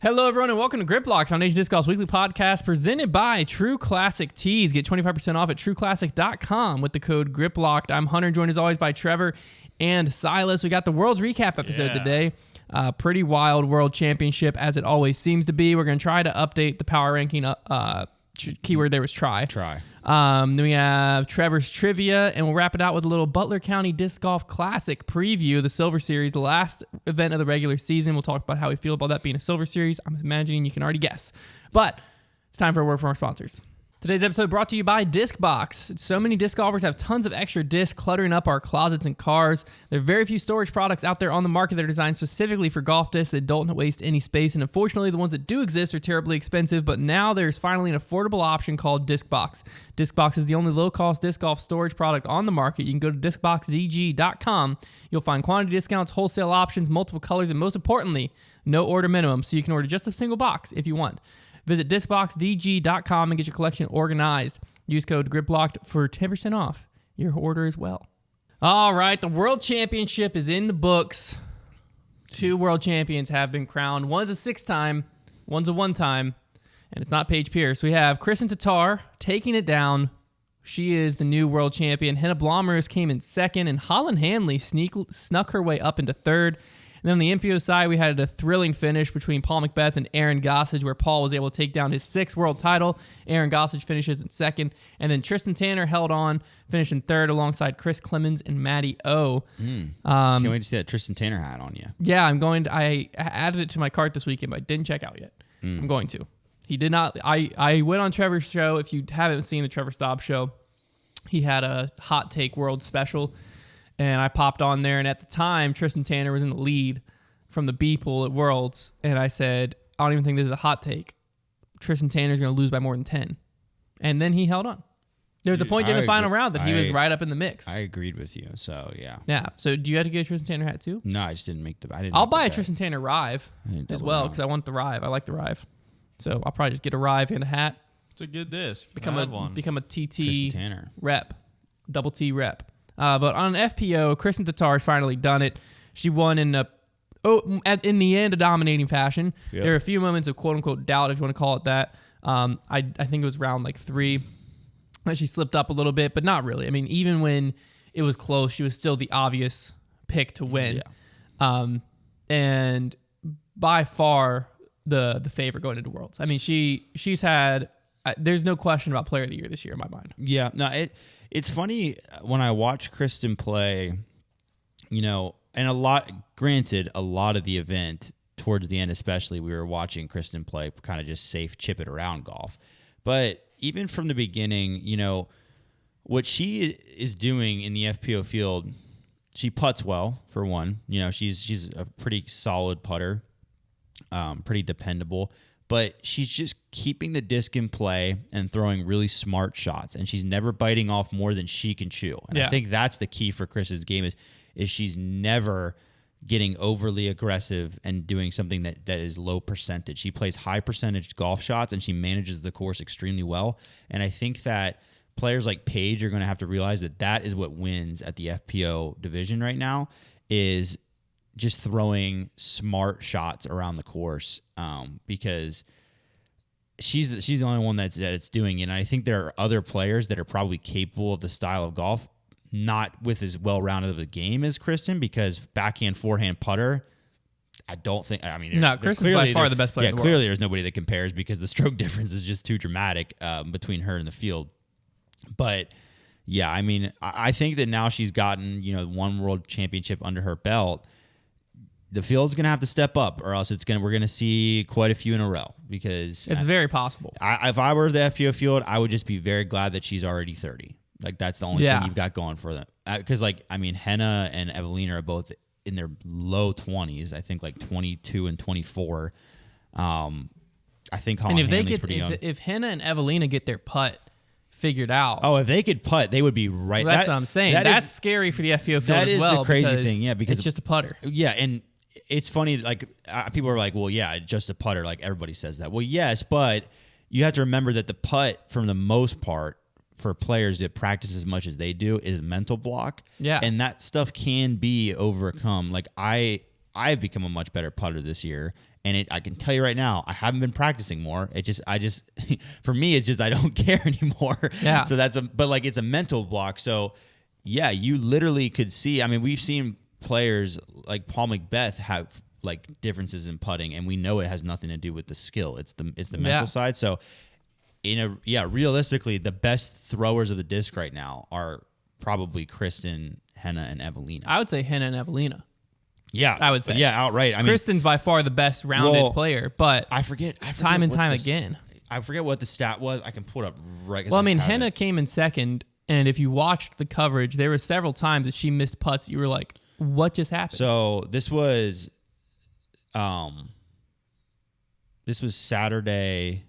Hello, everyone, and welcome to Grip Lock, Foundation Disc Golf's weekly podcast presented by True Classic Tees. Get 25% off at trueclassic.com with the code GRIPLOCKED. I'm Hunter, joined as always by Trevor and Silas. We got the World's Recap episode today. Pretty wild World Championship, as it always seems to be. We're going to try to update the power ranking. Keyword there was try. Then we have Trevor's Trivia, and we'll wrap it out with a little Butler County Disc Golf Classic preview, the Silver Series, the last event of the regular season. We'll talk about how we feel about that being a Silver Series. I'm imagining you can already guess. But it's time for a word from our sponsors. Today's episode brought to you by Discbox. So many disc golfers have tons of extra discs cluttering up our closets and cars. There are very few storage products out there on the market that are designed specifically for golf discs that don't waste any space. And unfortunately, the ones that do exist are terribly expensive. But now there's finally an affordable option called Discbox. Discbox is the only low-cost disc golf storage product on the market. You can go to discboxdg.com. You'll find quantity discounts, wholesale options, multiple colors, and most importantly, no order minimum. So you can order just a single box if you want. Visit discboxdg.com and get your collection organized. Use code GRIPLOCKED for 10% off your order as well. All right, the World Championship is in the books. 2 world champions have been crowned. One's a 6-time, one's a 1-time, and it's not Paige Pierce. We have Kristen Tatar taking it down. She is the new world champion. Henna Blomroos came in 2nd, and Holland Hanley snuck her way up into 3rd. And then on the MPO side, we had a thrilling finish between Paul McBeth and Aaron Gossage, where Paul was able to take down his 6th world title. Aaron Gossage finishes in 2nd. And then Tristan Tanner held on, finished in 3rd alongside Chris Clemens and Matty O. Can't wait to see that Tristan Tanner hat on you. Yeah, I added it to my cart this weekend, but I didn't check out yet. I'm going to. He did not. I went on Trevor's show. If you haven't seen the Trevor Staub show, he had a Hot Take World special. And I popped on there, and at the time, Tristan Tanner was in the lead from the B pool at Worlds. And I said, I don't even think this is a hot take. Tristan Tanner's going to lose by more than 10. And then he held on. There was a point in the final round that he was right up in the mix. I agreed with you, so yeah. Yeah, so do you have to get a Tristan Tanner hat too? No, I just didn't make the... I'll buy a Tristan Tanner Rive as well, because I want the Rive. I like the Rive. So I'll probably just get a Rive and a hat. It's a good disc. Become a TT Tanner rep. Double T rep. But on an FPO, Kristen Tatar has finally done it. She won in the end a dominating fashion. Yep. There are a few moments of quote-unquote doubt, if you want to call it that. I think it was round 3 that she slipped up a little bit, but not really. I mean, even when it was close, she was still the obvious pick to win. Yeah. And by far the favorite going into Worlds. I mean, she's had... there's no question about Player of the Year this year in my mind. Yeah, no, It's funny when I watch Kristen play, and a lot of the event towards the end, especially, we were watching Kristen play kind of just safe chip it around golf. But even from the beginning, what she is doing in the FPO field, she putts well, for one. She's a pretty solid putter, pretty dependable. But she's just keeping the disc in play and throwing really smart shots. And she's never biting off more than she can chew. And I think that's the key for Kristen's game is she's never getting overly aggressive and doing something that is low percentage. She plays high percentage golf shots, and she manages the course extremely well. And I think that players like Paige are going to have to realize that is what wins at the FPO division right now, is just throwing smart shots around the course, because she's the only one that's doing it. And I think there are other players that are probably capable of the style of golf, not with as well-rounded of a game as Kristen, because backhand, forehand, putter, I don't think... I mean, Kristen's by far the best player in the world. Clearly there's nobody that compares, because the stroke difference is just too dramatic between her and the field. But... yeah, I mean, I think that now she's gotten, one world championship under her belt. The field's going to have to step up, or else we're going to see quite a few in a row, because it's very possible. If I were the FPO field, I would just be very glad that she's already 30. Like, that's the only thing you've got going for them. Because, Henna and Evelina are both in their low 20s. I think 22 and 24. I think Holland Hanley's pretty young. If Henna and Evelina get their putt figured out. Oh, if they could putt, they would be right. Well, that's what I'm saying. That's scary for the FPO field as well. That is the crazy thing, yeah, because it's just a putter. Yeah, and it's funny, people are like, well, yeah, just a putter. Like, everybody says that. Well, yes, but you have to remember that the putt, for the most part, for players that practice as much as they do, is mental block. Yeah. And that stuff can be overcome. Like, I've become a much better putter this year, And I can tell you right now, I haven't been practicing more. For me, it's just I don't care anymore. Yeah. So but like it's a mental block. So yeah, you literally could see. I mean, we've seen players like Paul McBeth have like differences in putting, and we know it has nothing to do with the skill. It's the mental side. So realistically, the best throwers of the disc right now are probably Kristen, Henna, and Evelina. I would say Henna and Evelina. Yeah, I would say. Yeah, outright. I mean, Kristen's by far the best rounded player, but I forget time and time again. I forget what the stat was. I can pull it up right. Well, I mean, Henna came in second, and if you watched the coverage, there were several times that she missed putts. You were like, "What just happened?" So this was Saturday.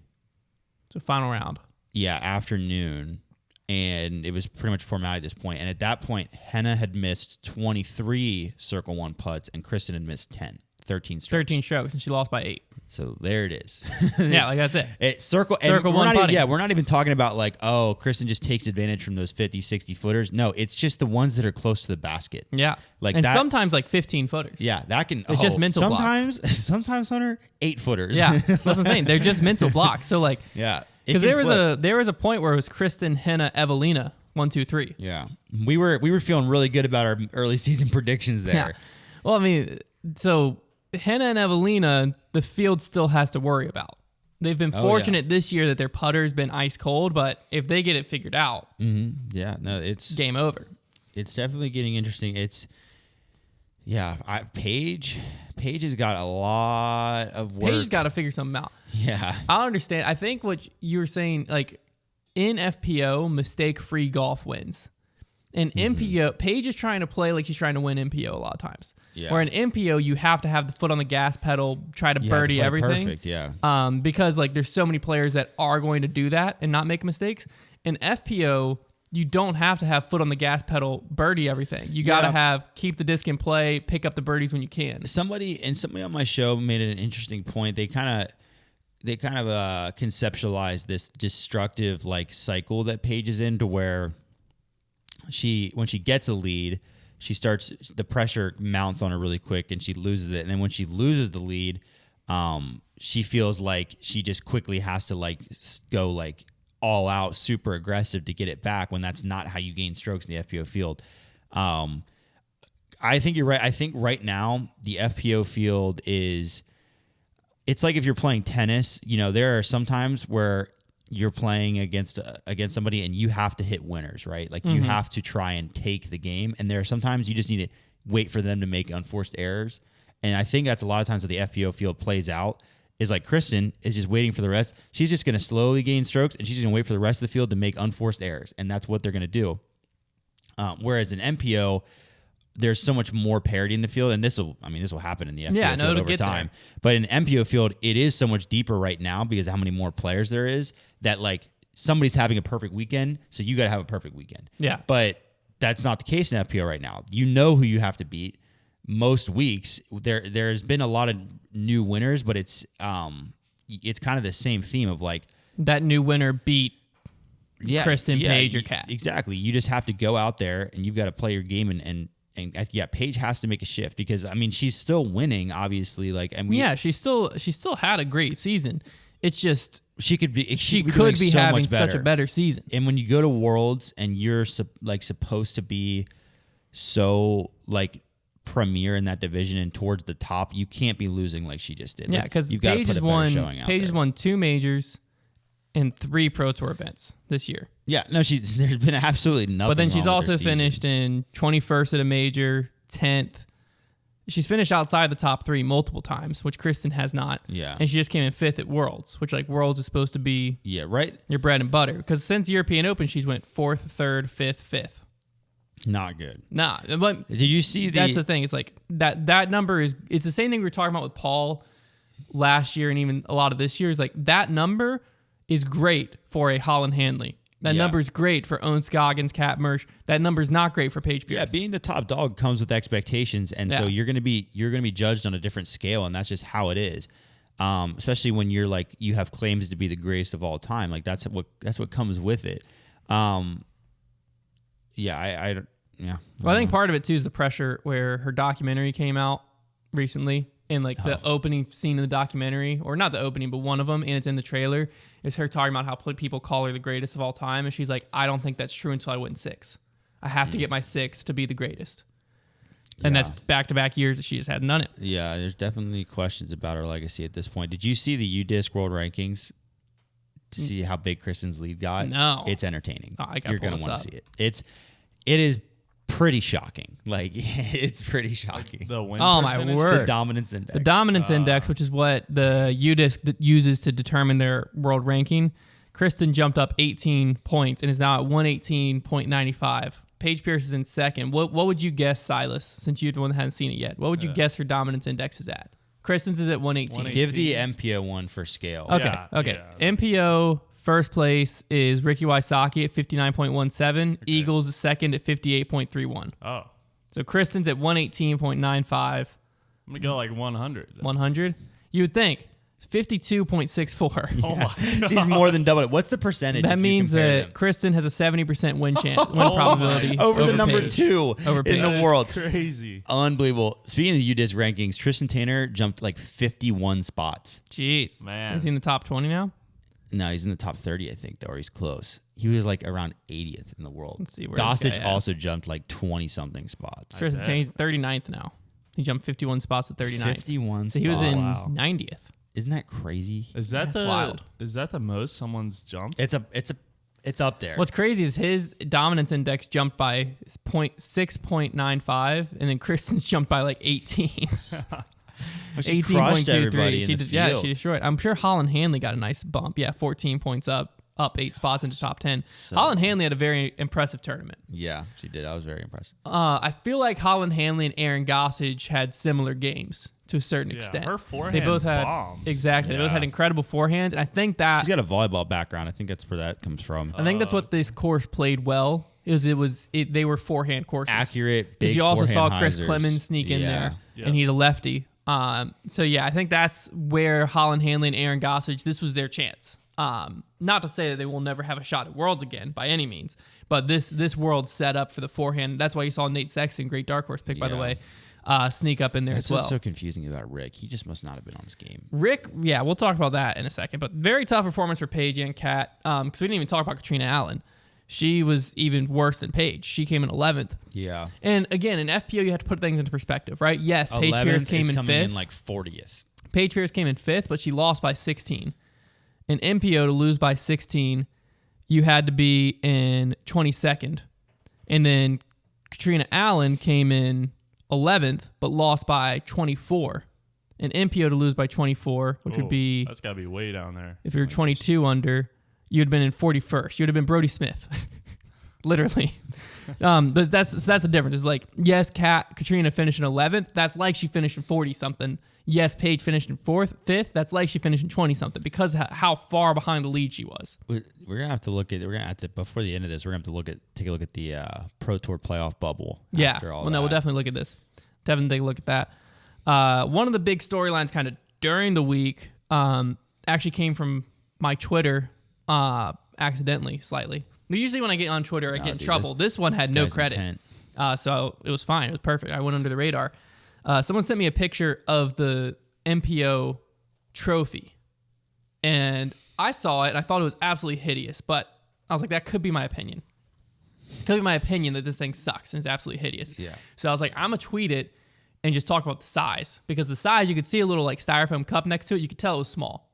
So final round. Yeah, afternoon. And it was pretty much formality at this point. And at that point, Henna had missed 23 Circle 1 putts, and Kristen had missed 13 strokes. 13 strokes, and she lost by 8. So there it is. Yeah, like that's it. Circle 1 putting. We're not even talking about like, oh, Kristen just takes advantage from those 50, 60 footers. No, it's just the ones that are close to the basket. Yeah. Like and sometimes like 15 footers. Yeah, that can. It's just mental blocks. Sometimes, Hunter, 8 footers. Yeah, that's what I'm saying. They're just mental blocks. So like, yeah. Because there was a point where it was Kristen, Henna, Evelina, 1, 2, 3. Yeah, we were feeling really good about our early season predictions there. Yeah. Well, I mean, so Henna and Evelina, the field still has to worry about. They've been fortunate this year that their putter's been ice cold, but if they get it figured out, it's game over. It's definitely getting interesting. Paige has got a lot of work. Paige's got to figure something out. Yeah. I understand. I think what you were saying, like in FPO, mistake-free golf wins. In MPO, Paige is trying to play like she's trying to win MPO a lot of times. Yeah. Where in MPO, you have to have the foot on the gas pedal, try to birdie everything. Perfect, yeah. Because like there's so many players that are going to do that and not make mistakes. In FPO, you don't have to have foot on the gas pedal, birdie everything. You got to keep the disc in play, pick up the birdies when you can. Somebody on my show made an interesting point. They kind of conceptualized this destructive like cycle that Paige is in, to where when she gets a lead, the pressure mounts on her really quick and she loses it. And then when she loses the lead, she feels like she just quickly has to like go like all out, super aggressive to get it back, when that's not how you gain strokes in the FPO field. I think you're right. I think right now the FPO field it's like if you're playing tennis, there are some times where you're playing against somebody and you have to hit winners, right? Like you have to try and take the game. And there are sometimes you just need to wait for them to make unforced errors. And I think that's a lot of times that the FPO field plays out, is like Kristen is just waiting for the rest. She's just going to slowly gain strokes, and she's going to wait for the rest of the field to make unforced errors. And that's what they're going to do. Whereas in MPO, there's so much more parity in the field, and this will happen in the FPO field over time. But in MPO field, it is so much deeper right now because of how many more players there is, that like somebody's having a perfect weekend, so you got to have a perfect weekend. Yeah. But that's not the case in FPO right now. You know who you have to beat. Most weeks there's been a lot of new winners, but it's kind of the same theme of like that new winner beat Kristen, Paige, or Kat. Exactly. You just have to go out there and you've got to play your game and Paige has to make a shift, because I mean she's still winning, obviously. She still had a great season. It's just she could be having such a better season. And when you go to Worlds and you're like supposed to be so like premier in that division and towards the top, you can't be losing like she just did. Yeah, because Paige has won 2 majors and 3 Pro Tour events this year. Yeah, no, there's been absolutely nothing. But then she's also finished in 21st at a major, 10th. She's finished outside the top 3 multiple times, which Kristen has not. Yeah. And she just came in 5th at Worlds, which like Worlds is supposed to be your bread and butter. Because since European Open, she's went 4th, 3rd, 5th, 5th. Not good. Nah. But did you see that's the thing. It's like that number it's the same thing we were talking about with Paul last year and even a lot of this year. Is like that number is great for a Holland Hanley. That number is great for Owen Scoggins, Kat Mersch. That number is not great for Paige Pierce. Yeah, being the top dog comes with expectations, and so you're gonna be judged on a different scale, and that's just how it is. Especially when you're like you have claims to be the greatest of all time. Like that's what comes with it. Yeah. Well, I think part of it too is the pressure where her documentary came out recently, And like the opening scene in the documentary, or not the opening, but one of them, and it's in the trailer, is her talking about how people call her the greatest of all time. And she's like, I don't think that's true until I win 6. I have to get my 6th to be the greatest. And that's back-to-back years that she just hadn't done it. Yeah, there's definitely questions about her legacy at this point. Did you see the UDisc World Rankings to see how big Kristen's lead got? No. It's entertaining. Oh, You're going to want to see it. It is pretty shocking. Like, it's pretty shocking. The win Oh, percentage? my word. The dominance index. The dominance index, which is what the UDisc uses to determine their world ranking, Kristen jumped up 18 points and is now at 118.95. Paige Pierce is in second. What would you guess, Silas, since you're the one that hasn't seen it yet? What would you guess her dominance index is at? Kristen's is at 118. Give the MPO one for scale. Okay, Yeah, okay. yeah. MPO first place is Ricky Wysocki at 59.17. Eagles is second at 58.31. Oh. So Kristen's at 118.95. I'm going to go like 100. 100? You would think. It's 52.64. Oh, my God. She's more than double it. What's the percentage? That if you means compare that them? Kristen has a 70% win probability over the number Paige. 2 Over in Paige. the That is world. crazy. Unbelievable. Speaking of the UDisc rankings, Tristan Tanner jumped like 51 spots. Jeez. Man. Is he in the top 20 now? No, he's in the top 30, I think, though, or he's close. He was like around 80th in the world. Let's see, where's this Gossage guy at? also jumped like 20-something spots. Tristan bet. Tanner's 39th now. He jumped 51 spots to 39th. 51 So he was in spots. 90th. Isn't that crazy? Is that That's wild. Is that the most someone's jumped? It's up there. What's crazy is his dominance index jumped by 6.95, and then Kristen's jumped by like 18. She crushed everybody in She the did, yeah, field. she destroyed. I'm sure Holland Hanley got a nice bump. Yeah, 14 points up 8 spots into top 10. Holland Hanley had a very impressive tournament. Yeah, she did. I was very impressed. I feel like Holland Hanley and Aaron Gossage had similar games to a certain extent. her forehand They both had bombs. exactly. They both Yeah. had incredible forehands, and I think that She's got a volleyball background. I think that's where that comes from. I think that's what this course played well. They were forehand courses. Accurate, Because big you also saw forehand Chris hyzers. Clemens sneak in Yeah. there, Yeah. and he's a lefty. So yeah, I think that's where Holland Hanley and Aaron Gossage, this was their chance. Not to say that they will never have a shot at Worlds again by any means, but this World's set up for the forehand. That's why you saw Nate Sexton, great dark horse pick by the Yeah. way, sneak up in there That's as well. what's so confusing about Rick. He just must not have been on his game. Rick, yeah, we'll talk about that in a second, but very tough performance for Paige and Kat, because we didn't even talk about Katrina Allen. She was even worse than Paige. She came in 11th. Yeah. And again, in FPO, you have to put things into perspective, right? Yes, Paige Pierce 11th came is in coming 5th. in like 40th. Paige Pierce came in 5th, but she lost by 16. In MPO, to lose by 16, you had to be in 22nd. And then Katrina Allen came in 11th, but lost by 24. In MPO, to lose by 24, which would be, That's got to be way down there. if you're 22 under, you'd have been in 41st. You'd have been Brody Smith. Literally. But that's the difference. It's like, yes, Katrina finished in 11th. That's like she finished in 40-something. Yes, Paige finished in 5th. That's like she finished in 20-something because how far behind the lead she was. We're gonna have to before the end of this. We're gonna have to take a look at the Pro Tour playoff bubble. Yeah. After all Well, no, we'll that. definitely look at this. Definitely take a look at that. One of the big storylines kind of during the week actually came from my Twitter accidentally, slightly. Usually when I get on Twitter, I get in dude, trouble. This one had no guy's credit. intent. So it was fine. It was perfect. I went under the radar. Someone sent me a picture of the MPO trophy. And I saw it and I thought it was absolutely hideous. But I was like, that could be my opinion. It could be my opinion that this thing sucks and is absolutely hideous. Yeah. So I was like, I'm going to tweet it and just talk about the size. Because the size, you could see a little like styrofoam cup next to it. You could tell it was small.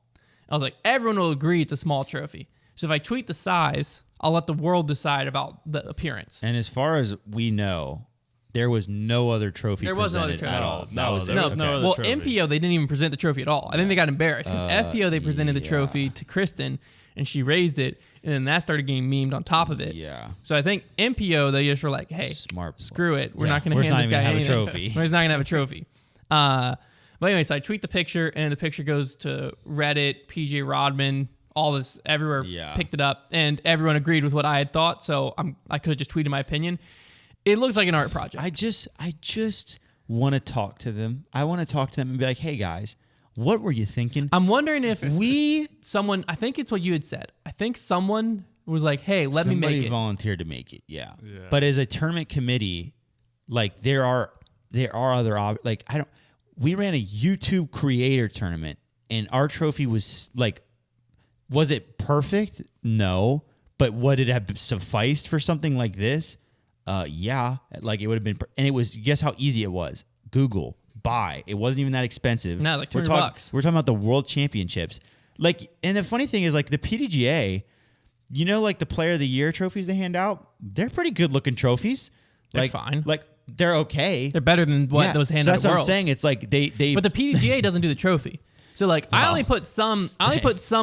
I was like, everyone will agree it's a small trophy. So if I tweet the size, I'll let the world decide about the appearance. And as far as we know, there was no other trophy. There was no other presented trophy. at all. No, That was there it. was no Okay. other Well, trophy. MPO, they didn't even present the trophy at all. I think they got embarrassed because FPO, they presented the trophy to Kristen and she raised it. And then that started getting memed on top of it. Yeah. So I think MPO, they just were like, hey, Smart. screw it. We're Yeah, not going we're to just hand this not guy even anything. have a trophy. We're just not going to have a trophy. But anyway, so I tweet the picture and the picture goes to Reddit, PJ Rodman, all this, everywhere picked it up. And everyone agreed with what I had thought. So I could have just tweeted my opinion. It looked like an art project. I just want to talk to them. I want to talk to them and be like, hey guys, what were you thinking? I'm wondering if Someone I think it's what you had said. I think someone was like, hey, let me make it. volunteered to make it. Yeah. But as a tournament committee, like there are other like we ran a YouTube creator tournament, and our trophy was like, was it perfect? No. But would it have sufficed for something like this? Yeah. Like it would have been, and it was, guess how easy it was? Google, buy. It wasn't even that expensive. No, like $200. We're talking about the World Championships. Like, and the funny thing is, like, the PDGA, you know, like the Player of the Year trophies they hand out, they're pretty good looking trophies. They're Like, fine. Like, they're okay. They're better than what those handed So that's at what I'm Worlds. saying. It's like they But the PDGA doesn't do the trophy. So like I only put some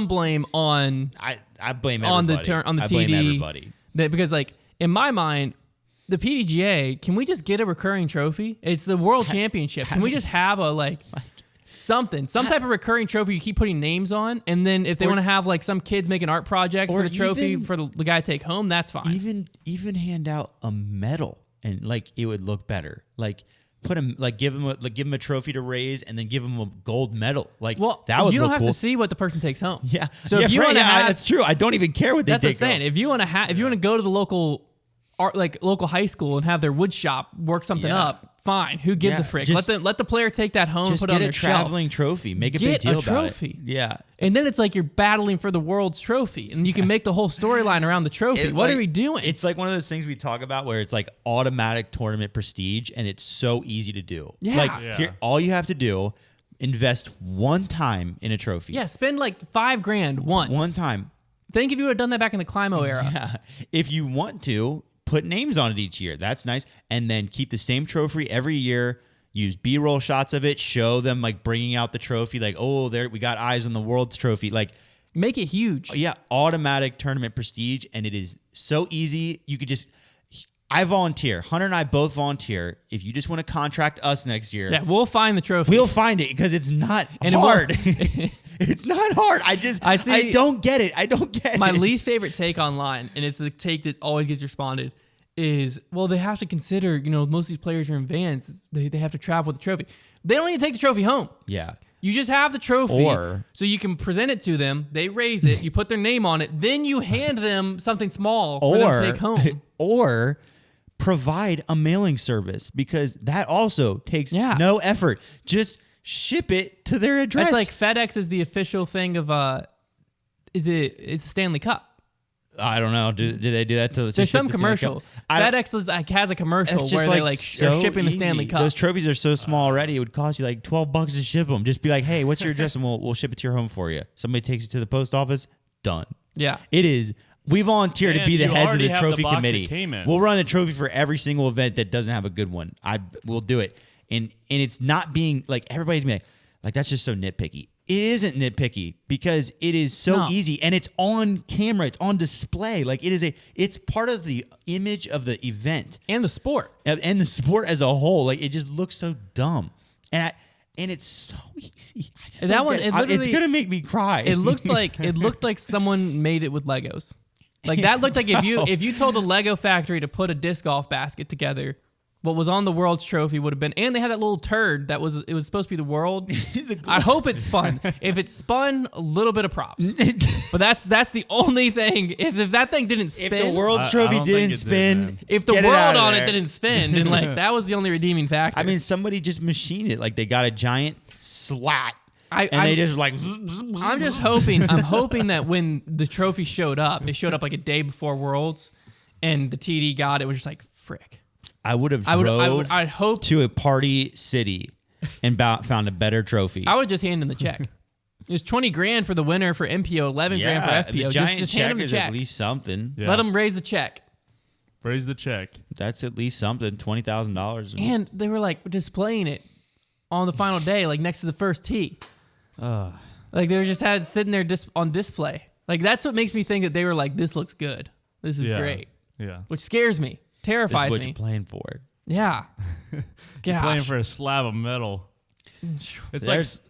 blame on I blame everybody. on the I TD. blame everybody. Because like in my mind, the PDGA, can we just get a recurring trophy? It's the World Championship. Can we just have a some type of recurring trophy you keep putting names on, and then if they want to have like some kids make an art project for the trophy for the guy to take home, that's fine. Even hand out a medal, and like it would look better. Like put him, like give him a trophy to raise, and then give him a gold medal. Like that would you don't look have cool. to see what the person takes home. Yeah. So yeah, if you want to have, that's true. I don't even care what they that's take what I'm saying. home. If you want to go to the local art, like local high school, and have their wood shop work something up, fine. Who gives a frick? Let the player take that home and Just put it on get their a traveling trophy. Make a big Get a deal about trophy. it. Yeah. And then it's like you're battling for the world's trophy, and you can make the whole storyline around the trophy. What are we doing? It's like one of those things we talk about where it's like automatic tournament prestige, and it's so easy to do. Yeah. Like Yeah. here, all you have to do, invest one time in a trophy. Yeah, spend like $5,000 once. One time. Think if you would have done that back in the Climo era. Yeah. If you want to, put names on it each year. That's nice. And then keep the same trophy every year. Use B-roll shots of it. Show them like bringing out the trophy. Like, oh, there we got eyes on the world's trophy. Like, Make it huge. yeah, automatic tournament prestige, and it is so easy. You could just, I volunteer. Hunter and I both volunteer. If you just want to contract us next year, Yeah, we'll find the trophy. we'll find it because it's not And hard. It's not hard. I don't get it. I don't get My it. least favorite take online, and it's the take that always gets responded, is, well, they have to consider, most of these players are in vans. They have to travel with the trophy. They don't need to take the trophy home. Yeah. You just have the trophy, Or- so you can present it to them. They raise it. You put their name on it. Then you hand them something small for them to take home. Or provide a mailing service, because that also takes no effort. Just ship it to their address. That's like FedEx is the official thing of it's a Stanley Cup. I don't know. Do they do that to the? There's some commercial. FedEx has a commercial where they are shipping the Stanley Cup. Those trophies are so small already. It would cost you like $12 to ship them. Just be like, hey, what's your address, and we'll ship it to your home for you. Somebody takes it to the post office. Done. Yeah. It is. We volunteer to And be the you heads of already the have the trophy box it committee. came in. We'll run a trophy for every single event that doesn't have a good one. We'll do it. And it's not being like, everybody's being like that's just so nitpicky. It isn't nitpicky because it is so easy, and it's on camera. It's on display. Like it's part of the image of the event And the sport. and the sport as a whole. Like it just looks so dumb, and it's so easy. I just That don't one, get it it. It's literally- gonna make me cry. It looked like someone made it with Legos. Like that looked like if you told a Lego factory to put a disc golf basket together, what was on the world's trophy would have been, and they had that little turd it was supposed to be the world. I hope it spun. If it spun, a little bit of props. But that's the only thing. If that thing didn't spin, if the world's I trophy don't think didn't it did, spin, man. if the get it world out of on there. it didn't spin, then like that was the only redeeming factor. I mean, somebody just machined it. Like they got a giant slat, and I'm- they just like. I'm just hoping. I'm hoping that when the trophy showed up, it showed up like a day before Worlds, and the TD got it. Was just like frick. I would have I'd hope to a party city and found a better trophy. I would just hand him the check. It was $20,000 for the winner for MPO, $11,000 for FPO. the giant Just check hand him the is check. at least something. Yeah. Let him raise the check. Raise the check. That's at least something. $20,000. And they were like displaying it on the final day, like next to the first tee. Like they were just had it sitting there on display. Like that's what makes me think that they were like, this looks good. This is Yeah. great. Yeah. Which scares me, This is terrifies what me. you're playing for. Yeah. Gosh. Playing for a slab of metal. It's There's-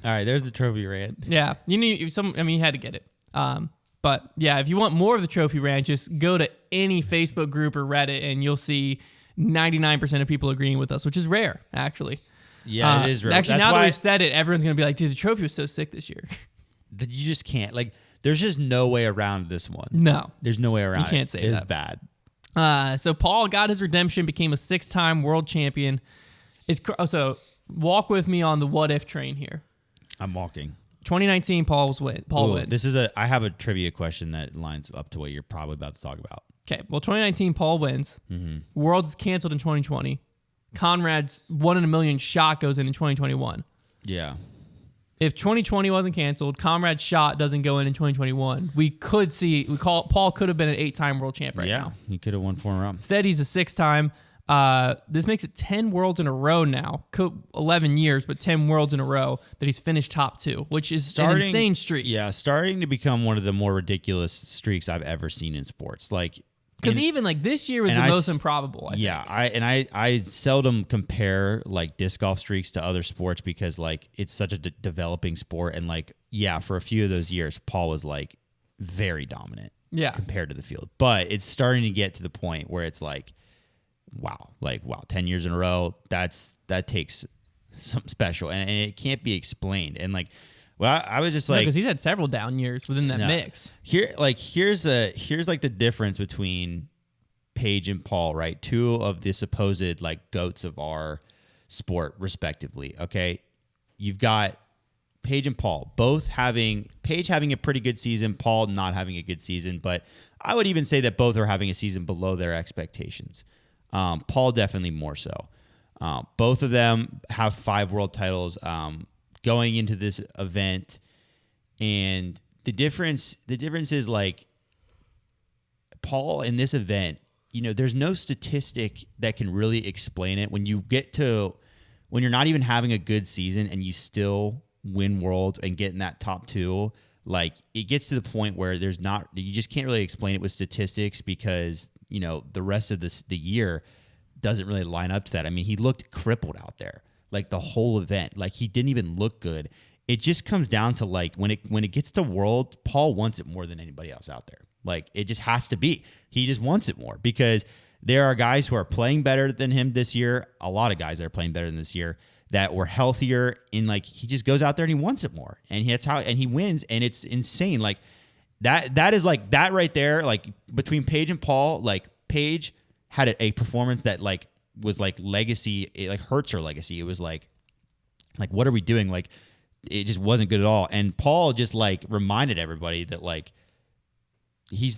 All right, there's the trophy rant. Yeah, you had to get it. But yeah, if you want more of the trophy rant, just go to any Facebook group or Reddit, and you'll see 99% of people agreeing with us, which is rare, actually. Yeah, it is real. Actually, That's now that why we've said it, everyone's gonna be like, "Dude, the trophy was so sick this year." that you just can't. Like, there's just no way around this one. No. There's no way around. You can't say It's that. bad. So Paul got his redemption, became a 6-time world champion. So walk with me on the what if train here. I'm walking. 2019, Paul wins. I have a trivia question that lines up to what you're probably about to talk about. Okay, well, 2019, Paul wins. Worlds is canceled in 2020. Conrad's 1 in a million shot goes in 2021. Yeah. If 2020 wasn't canceled, Conrad's shot doesn't go in 2021. Paul could have been an 8-time world champ right now. Yeah, he could have won 4 in a row. Instead, he's a 6-time. This makes it 10 worlds in a row now. 11 years, but 10 worlds in a row that he's finished top 2, which is an insane streak. Yeah, starting to become one of the more ridiculous streaks I've ever seen in sports. Because even like this year was the most improbable. I seldom compare like disc golf streaks to other sports because like it's such a developing sport, and like for a few of those years, Paul was like very dominant. Yeah, compared to the field, but it's starting to get to the point where it's like, wow, 10 years in a row. That takes something special, and it can't be explained. And like, well, I was just like, because he's had several down years within that mix. Here's like the difference between Paige and Paul, right? 2 of the supposed like goats of our sport, respectively. Okay, you've got Paige and Paul Paige having a pretty good season, Paul not having a good season, but I would even say that both are having a season below their expectations. Paul definitely more so. Both of them have 5 world titles going into this event, and the difference is like Paul in this event, there's no statistic that can really explain it. When you're not even having a good season and you still win worlds and get in that top 2, like it gets to the point where you just can't really explain it with statistics because the rest of the year doesn't really line up to that. I mean, he looked crippled out there, like the whole event. Like he didn't even look good. It just comes down to like when it gets to World, Paul wants it more than anybody else out there. Like it just has to be. He just wants it more because there are guys who are playing better than him this year. A lot of guys that are playing better than this year that were healthier, and like he just goes out there and he wants it more, and he wins, and it's insane. Like that is like that right there. Like between Paige and Paul, like Paige had a performance that like was like legacy. It like hurts her legacy. It was like what are we doing? Like it just wasn't good at all. And Paul just like reminded everybody that like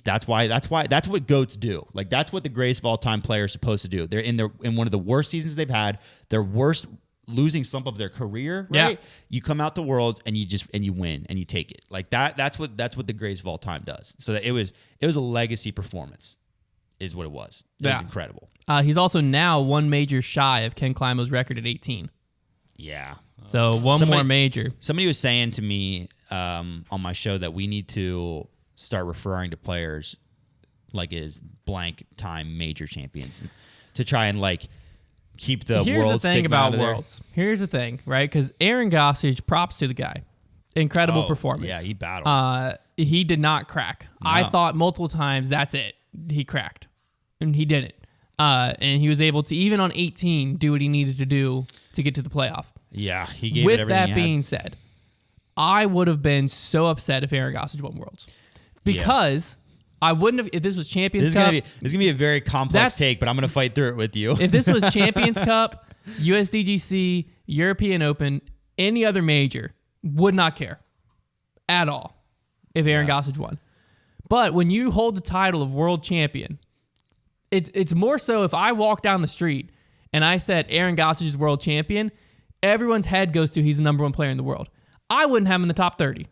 that's what GOATs do. Like that's what the greatest of all time player is supposed to do. They're in one of the worst seasons they've had, their worst losing slump of their career, right? Yeah. You come out to Worlds and you win and you take it. Like that's what the greatest of all time does. So that it was a legacy performance is what it was. It was incredible. He's also now 1 major shy of Ken Climo's record at 18. Yeah. So more major. Somebody was saying to me on my show that we need to start referring to players like as blank time major champions to try and like keep the Here's world the thing about Worlds. Here's the thing, right? Because Aaron Gossage, props to the guy. Incredible performance. Yeah, he battled. He did not crack. No. I thought multiple times, that's it. He cracked. And he didn't. And he was able to, even on 18, do what he needed to do to get to the playoff. Yeah, he gave With it everything that being said, I would have been so upset if Aaron Gossage won Worlds. Because I wouldn't have, if this was Champions Cup. This is going to be a very complex take, but I'm going to fight through it with you. If this was Champions Cup, USDGC, European Open, any other major, would not care at all if Aaron Gossage won. But when you hold the title of world champion, it's more so if I walk down the street and I said Aaron Gossage is world champion, everyone's head goes to he's the number 1 player in the world. I wouldn't have him in the top 30.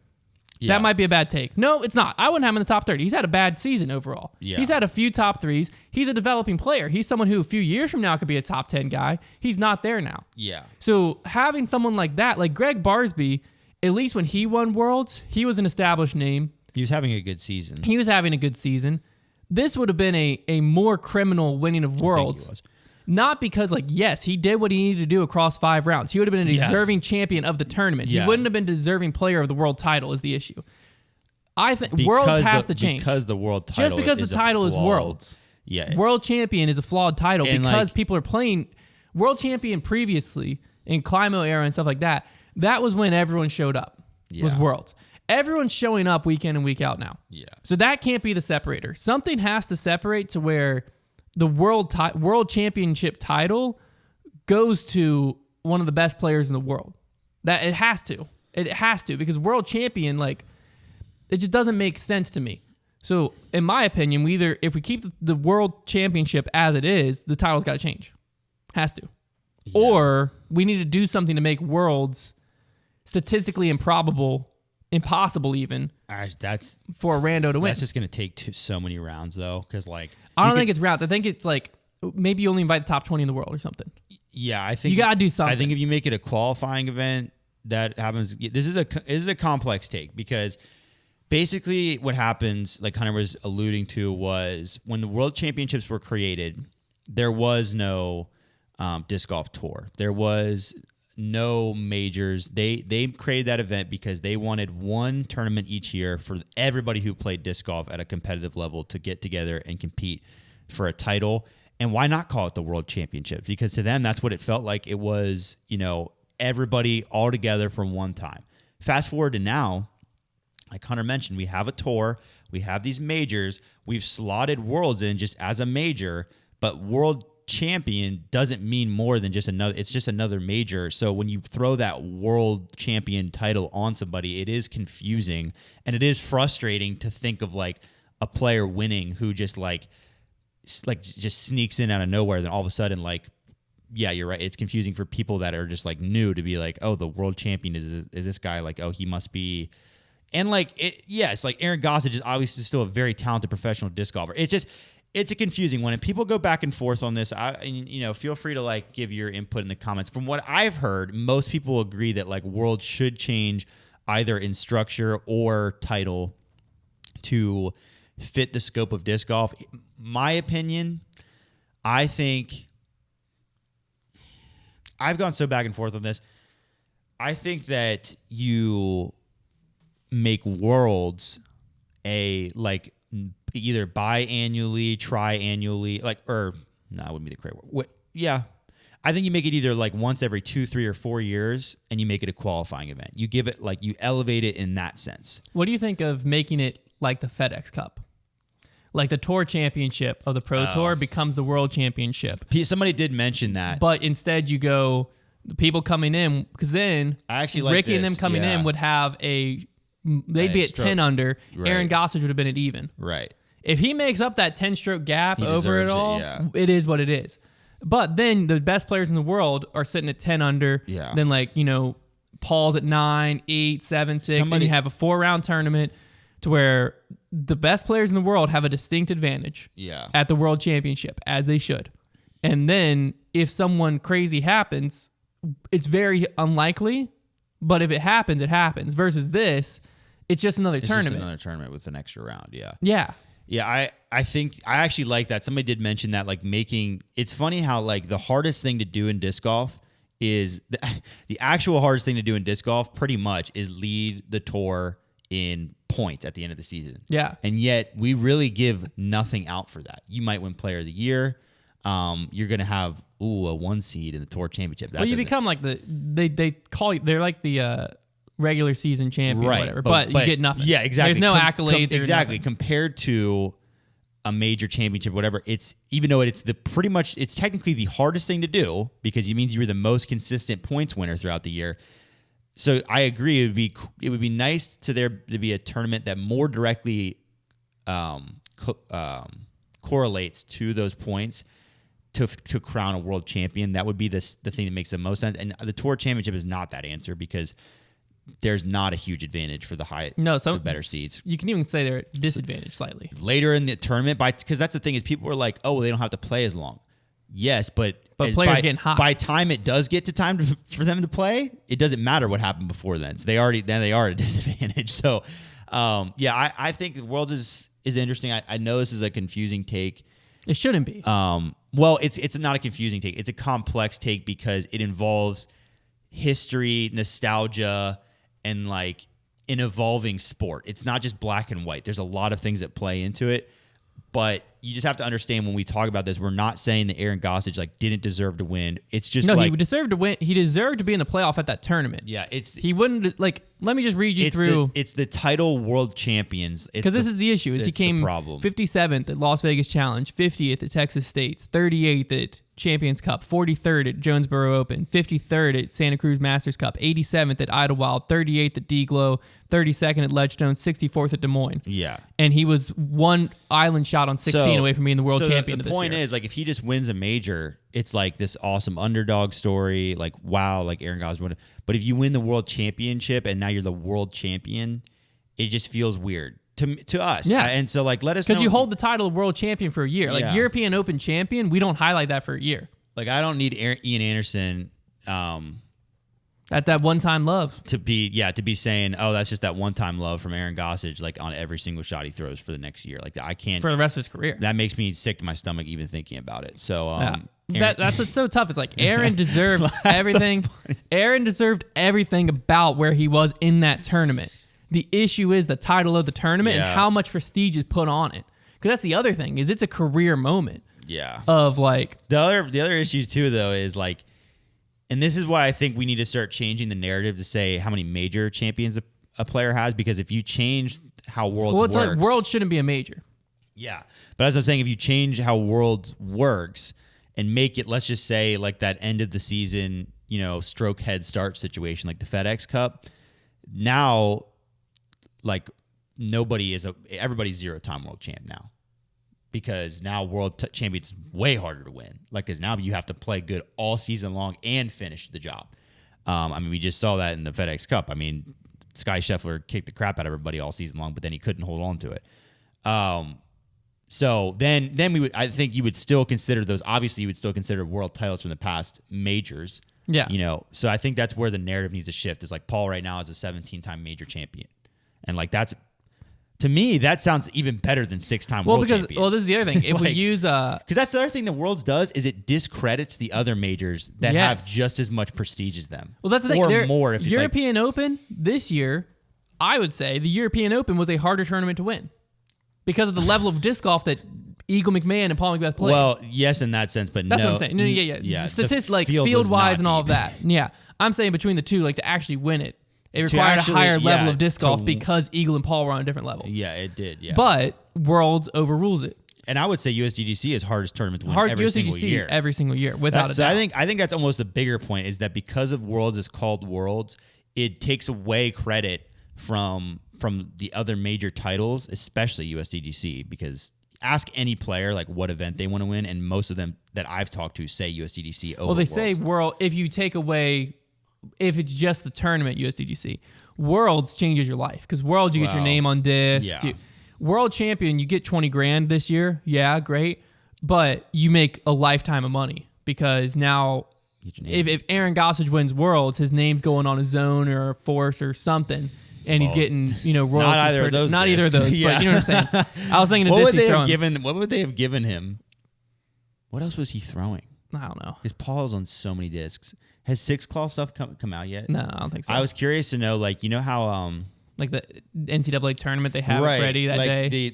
Yeah. That might be a bad take. No, it's not. I wouldn't have him in the top 30. He's had a bad season overall. Yeah. He's had a few top 3s. He's a developing player. He's someone who a few years from now could be a top 10 guy. He's not there now. Yeah. So having someone like that, like Greg Barsby, at least when he won Worlds, he was an established name. He was having a good season. This would have been a more criminal winning of Worlds. Not because, like, yes, he did what he needed to do across 5 rounds. He would have been a deserving champion of the tournament. He wouldn't have been deserving player of the world title is the issue. I think Worlds has to change. Because the world title just because the title is Worlds. Yeah. World champion is a flawed title and because people are playing world champion previously in Climo era and stuff like that. That was when everyone showed up. Was Worlds. Everyone's showing up week in and week out now. Yeah. So that can't be the separator. Something has to separate to where the world championship title goes to one of the best players in the world. That it has to. It has to, because world champion, like, it just doesn't make sense to me. So, in my opinion, if we keep the world championship as it is, the title's got to change. Has to. Yeah. Or we need to do something to make worlds statistically impossible even. That's for a rando to win. That's just going to take so many rounds, though, because like I don't think it's rounds. I think it's like maybe you only invite the top 20 in the world or something. Yeah, I think you got to do something. I think if you make it a qualifying event, that happens. This is a complex take, because basically what happens, like Hunter was alluding to, was when the World Championships were created, there was no disc golf tour. There was no majors. They created that event because they wanted one tournament each year for everybody who played disc golf at a competitive level to get together and compete for a title. And why not call it the World Championships? Because to them, that's what it felt like. It was, everybody all together from one time. Fast forward to now, like Hunter mentioned, we have a tour, we have these majors, we've slotted Worlds in just as a major, but World Champion doesn't mean more than just another. It's just another major. So when you throw that World Champion title on somebody, it is confusing, and it is frustrating to think of like a player winning who just just sneaks in out of nowhere. Then all of a sudden, like, yeah, you're right. It's confusing for people that are just like new to be like, oh, the World Champion is this guy? Like, oh, he must be. And like, it's like Aaron Gossage is obviously still a very talented professional disc golfer. It's a confusing one, and people go back and forth on this. Feel free to like give your input in the comments. From what I've heard, most people agree that like World should change either in structure or title to fit the scope of disc golf. My opinion, I think I've gone so back and forth on this. I think that you make Worlds either biannually, triannually, it wouldn't be the correct word. Yeah. I think you make it either like once every 2, 3, or 4 years, and you make it a qualifying event. You give it you elevate it in that sense. What do you think of making it like the FedEx Cup? Like the Tour Championship of the Pro Tour becomes the World Championship. Somebody did mention that. But instead you go, the people coming in, because then I actually like Ricky and them coming in would have they'd be at 10 under. Right. Aaron Gossage would have been at even. Right. If he makes up that 10-stroke gap over it all, it is what it is. But then the best players in the world are sitting at 10 under. Yeah. Then Paul's at 9, 8, 7, 6, and you have a 4-round tournament to where the best players in the world have a distinct advantage at the World Championship, as they should. And then if someone crazy happens, it's very unlikely, but if it happens, it happens. Versus this, it's just another tournament. Just another tournament with an extra round, yeah. Yeah. Yeah, I think I actually like that. Somebody did mention that, it's funny how the hardest thing to do in disc golf is the actual hardest thing to do in disc golf pretty much is lead the tour in points at the end of the season. Yeah. And yet we really give nothing out for that. You might win player of the year. You're going to have a 1 seed in the Tour Championship. You become like they're like the regular season champion, or whatever, but you get nothing. Yeah, exactly. There's no accolades. Exactly. Compared to a major championship, whatever, it's even though it's it's technically the hardest thing to do because it means you're the most consistent points winner throughout the year. So I agree. It would be nice to be a tournament that more directly correlates to those points to crown a world champion. That would be the thing that makes the most sense. And the Tour Championship is not that answer because there's not a huge advantage for the better seeds. You can even say they're at disadvantage slightly. Later in the tournament, because that's the thing is people are like, oh, they don't have to play as long. Yes, but players getting hot. By time it does get to time for them to play, it doesn't matter what happened before then. So they are at a disadvantage. So, I think the Worlds is interesting. I know this is a confusing take. It shouldn't be. Well, it's not a confusing take. It's a complex take because it involves history, nostalgia, and an evolving sport. It's not just black and white. There's a lot of things that play into it. But you just have to understand when we talk about this, we're not saying that Aaron Gossage like didn't deserve to win. It's just no, like, he deserved to win. He deserved to be in the playoff at that tournament. yeah, He wouldn't like. Let me just read you through. It's the title world champions. Because this is the issue: is he came 57th at Las Vegas Challenge, 50th at Texas State's, 38th at Champions Cup, 43rd at Jonesboro Open, 53rd at Santa Cruz Masters Cup, 87th at Idlewild, 38th at D-Glow, 32nd at Ledgestone, 64th at Des Moines. Yeah. And he was one island shot on 16 away from being the world champion of this year. The point is, like, if he just wins a major, it's like this awesome underdog story. Like, wow, like Aaron Gossage won. But if you win the world championship and now you're the world champion, it just feels weird to us. Yeah. And so, like, let us know. Because you hold the title of world champion for a year. Like, European Open champion, we don't highlight that for a year. Like, I don't need Ian Anderson at that one-time love to be saying, oh, that's just that one-time love from Aaron Gossage, like on every single shot he throws for the next year. Like, I can't for the rest of his career. That makes me sick to my stomach even thinking about it. So that's what's so tough. It's like Aaron deserved everything. Aaron deserved everything about where he was in that tournament. The issue is the title of the tournament and how much prestige is put on it. Because that's the other thing, is it's a career moment. Yeah. Of like the other issue too, though, is like, and this is why I think we need to start changing the narrative to say how many major champions a player has. Because if you change how Worlds works, like Worlds shouldn't be a major. Yeah, but as I'm saying, if you change how Worlds works and make it, let's just say, like that end of the season, stroke head start situation, like the FedEx Cup. Now, like everybody's 0-time world champ now. Because now world champion is way harder to win. Like, because now you have to play good all season long and finish the job. I mean, we just saw that in the FedEx Cup. I mean, Sky Scheffler kicked the crap out of everybody all season long, but then he couldn't hold on to it. So then I think you would still consider those. Obviously, you would still consider world titles from the past majors. Yeah. So I think that's where the narrative needs to shift. Is like Paul right now is a 17-time major champion, and like that's. To me, that sounds even better than 6-time world champion. Well, this is the other thing. If we use because that's the other thing that Worlds does is it discredits the other majors that have just as much prestige as them. Well, that's the thing. Or more. If European Open this year, I would say the European Open was a harder tournament to win because of the level of disc golf that Eagle McMahon and Paul McBeth played. Well, yes, in that sense, but that's no. what I'm saying. No, yeah. Like field wise and all of that. Yeah, I'm saying between the two, like to actually win it. It required a higher level of disc golf because Eagle and Paul were on a different level. Yeah, it did. Yeah, but Worlds overrules it. And I would say USDGC is hardest tournament to win every single year. Every single year, without a doubt. I think that's almost the bigger point is that because of Worlds is called Worlds, it takes away credit from the other major titles, especially USDGC. Because ask any player like what event they want to win, and most of them that I've talked to say USDGC over. Well, they Worlds. say World if you take away. If it's just the tournament, USDGC. Worlds changes your life because Worlds, you get your name on discs. Yeah. World champion, you get $20,000 this year. Yeah, great. But you make a lifetime of money because now if Aaron Gossage wins Worlds, his name's going on a Zone or a Force or something. And he's getting, royalties. Not either of those. Not either of those, yeah. but you know what I'm saying? I was thinking of what disc he's throwing. What would they have given him? What else was he throwing? I don't know. His Paul's on so many discs. Has Six Claw stuff come out yet? No, I don't think so. I was curious to know, like, how like the NCAA tournament they have ready that day.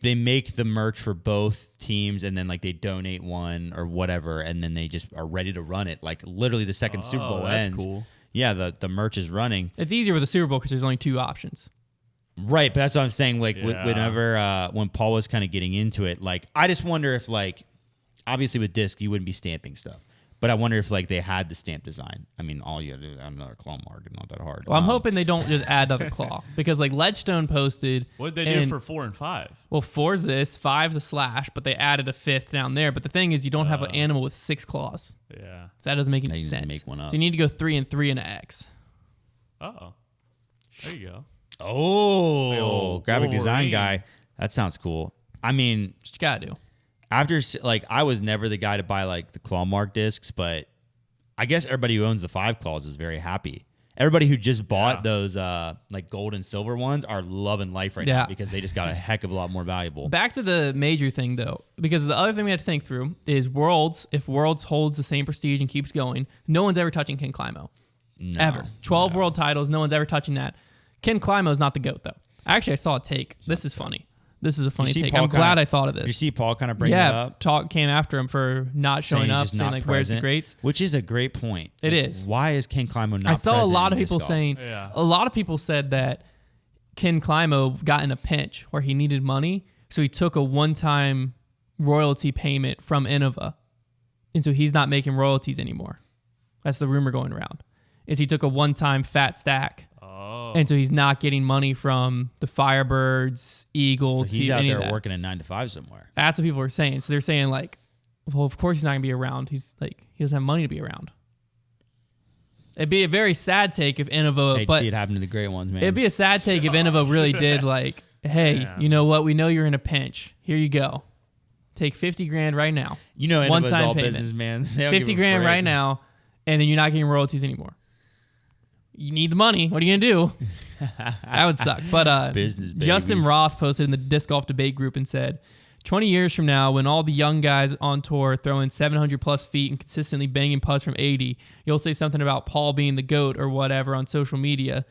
They make the merch for both teams and then like they donate one or whatever and then they just are ready to run it. Like literally the second Super Bowl ends. That's cool. Yeah, the merch is running. It's easier with the Super Bowl because there's only 2 options. Right, but that's what I'm saying. Like when Paul was kind of getting into it, like I just wonder if like obviously with disc you wouldn't be stamping stuff. But I wonder if like they had the stamp design. I mean, all you got to do is add another claw mark. It's not that hard. Well, I'm hoping they don't just add another claw because like Ledgestone posted. What did they do for 4 and 5? Well, 4's this, 5's a slash, but they added a 5th down there. But the thing is, you don't have an animal with 6 claws. Yeah, so that doesn't make any sense. Make one up. So you need to go 3 and 3 and an X. Oh, there you go. Oh, graphic design guy. That sounds cool. I mean, what you gotta do. After, like, I was never the guy to buy, like, the claw mark discs, but I guess everybody who owns the 5 claws is very happy. Everybody who just bought those, like, gold and silver ones are loving life right now because they just got a heck of a lot more valuable. Back to the major thing, though, because the other thing we have to think through is Worlds. If Worlds holds the same prestige and keeps going, no one's ever touching Ken Climo. No, ever. 12 world titles, no one's ever touching that. Ken Climo is not the GOAT, though. Actually, I saw a take. This is funny. This is a funny see take. Paul I'm glad kinda- I thought of this. You see Paul kind of bring it up? Talk came after him for not showing he's up, just saying not like, "Where's the present, greats?" Which is a great point. It Like, is. Why is Ken Climo not I saw a present lot in of people disc golf? saying, Yeah. a lot of people said that Ken Climo got in a pinch where he needed money, so he took a one-time royalty payment from Innova, and so he's not making royalties anymore. That's the rumor going around. Is he took a one-time fat stack, and so he's not getting money from the Firebirds, Eagle, So he's to out any there of that. working a 9 to 5 somewhere. That's what people are saying. So they're saying like, well, of course he's not gonna be around. He's like, he doesn't have money to be around. It'd be a very sad take if Innova, Hate to but see it happen to the great ones, man. it'd be a sad take if Innova really did like, hey, you know what? We know you're in a pinch. Here you go. Take 50 grand right now. you know, one Innova's time all payment. business, man. They don't 50 give a grand frick. right now, and then you're not getting royalties anymore. You need the money. What are you gonna do? That would suck. But Business, baby. Justin Roth posted in the disc golf debate group and said, 20 years from now, when all the young guys on tour throwing 700 plus feet and consistently banging putts from 80, you'll say something about Paul being the GOAT or whatever on social media,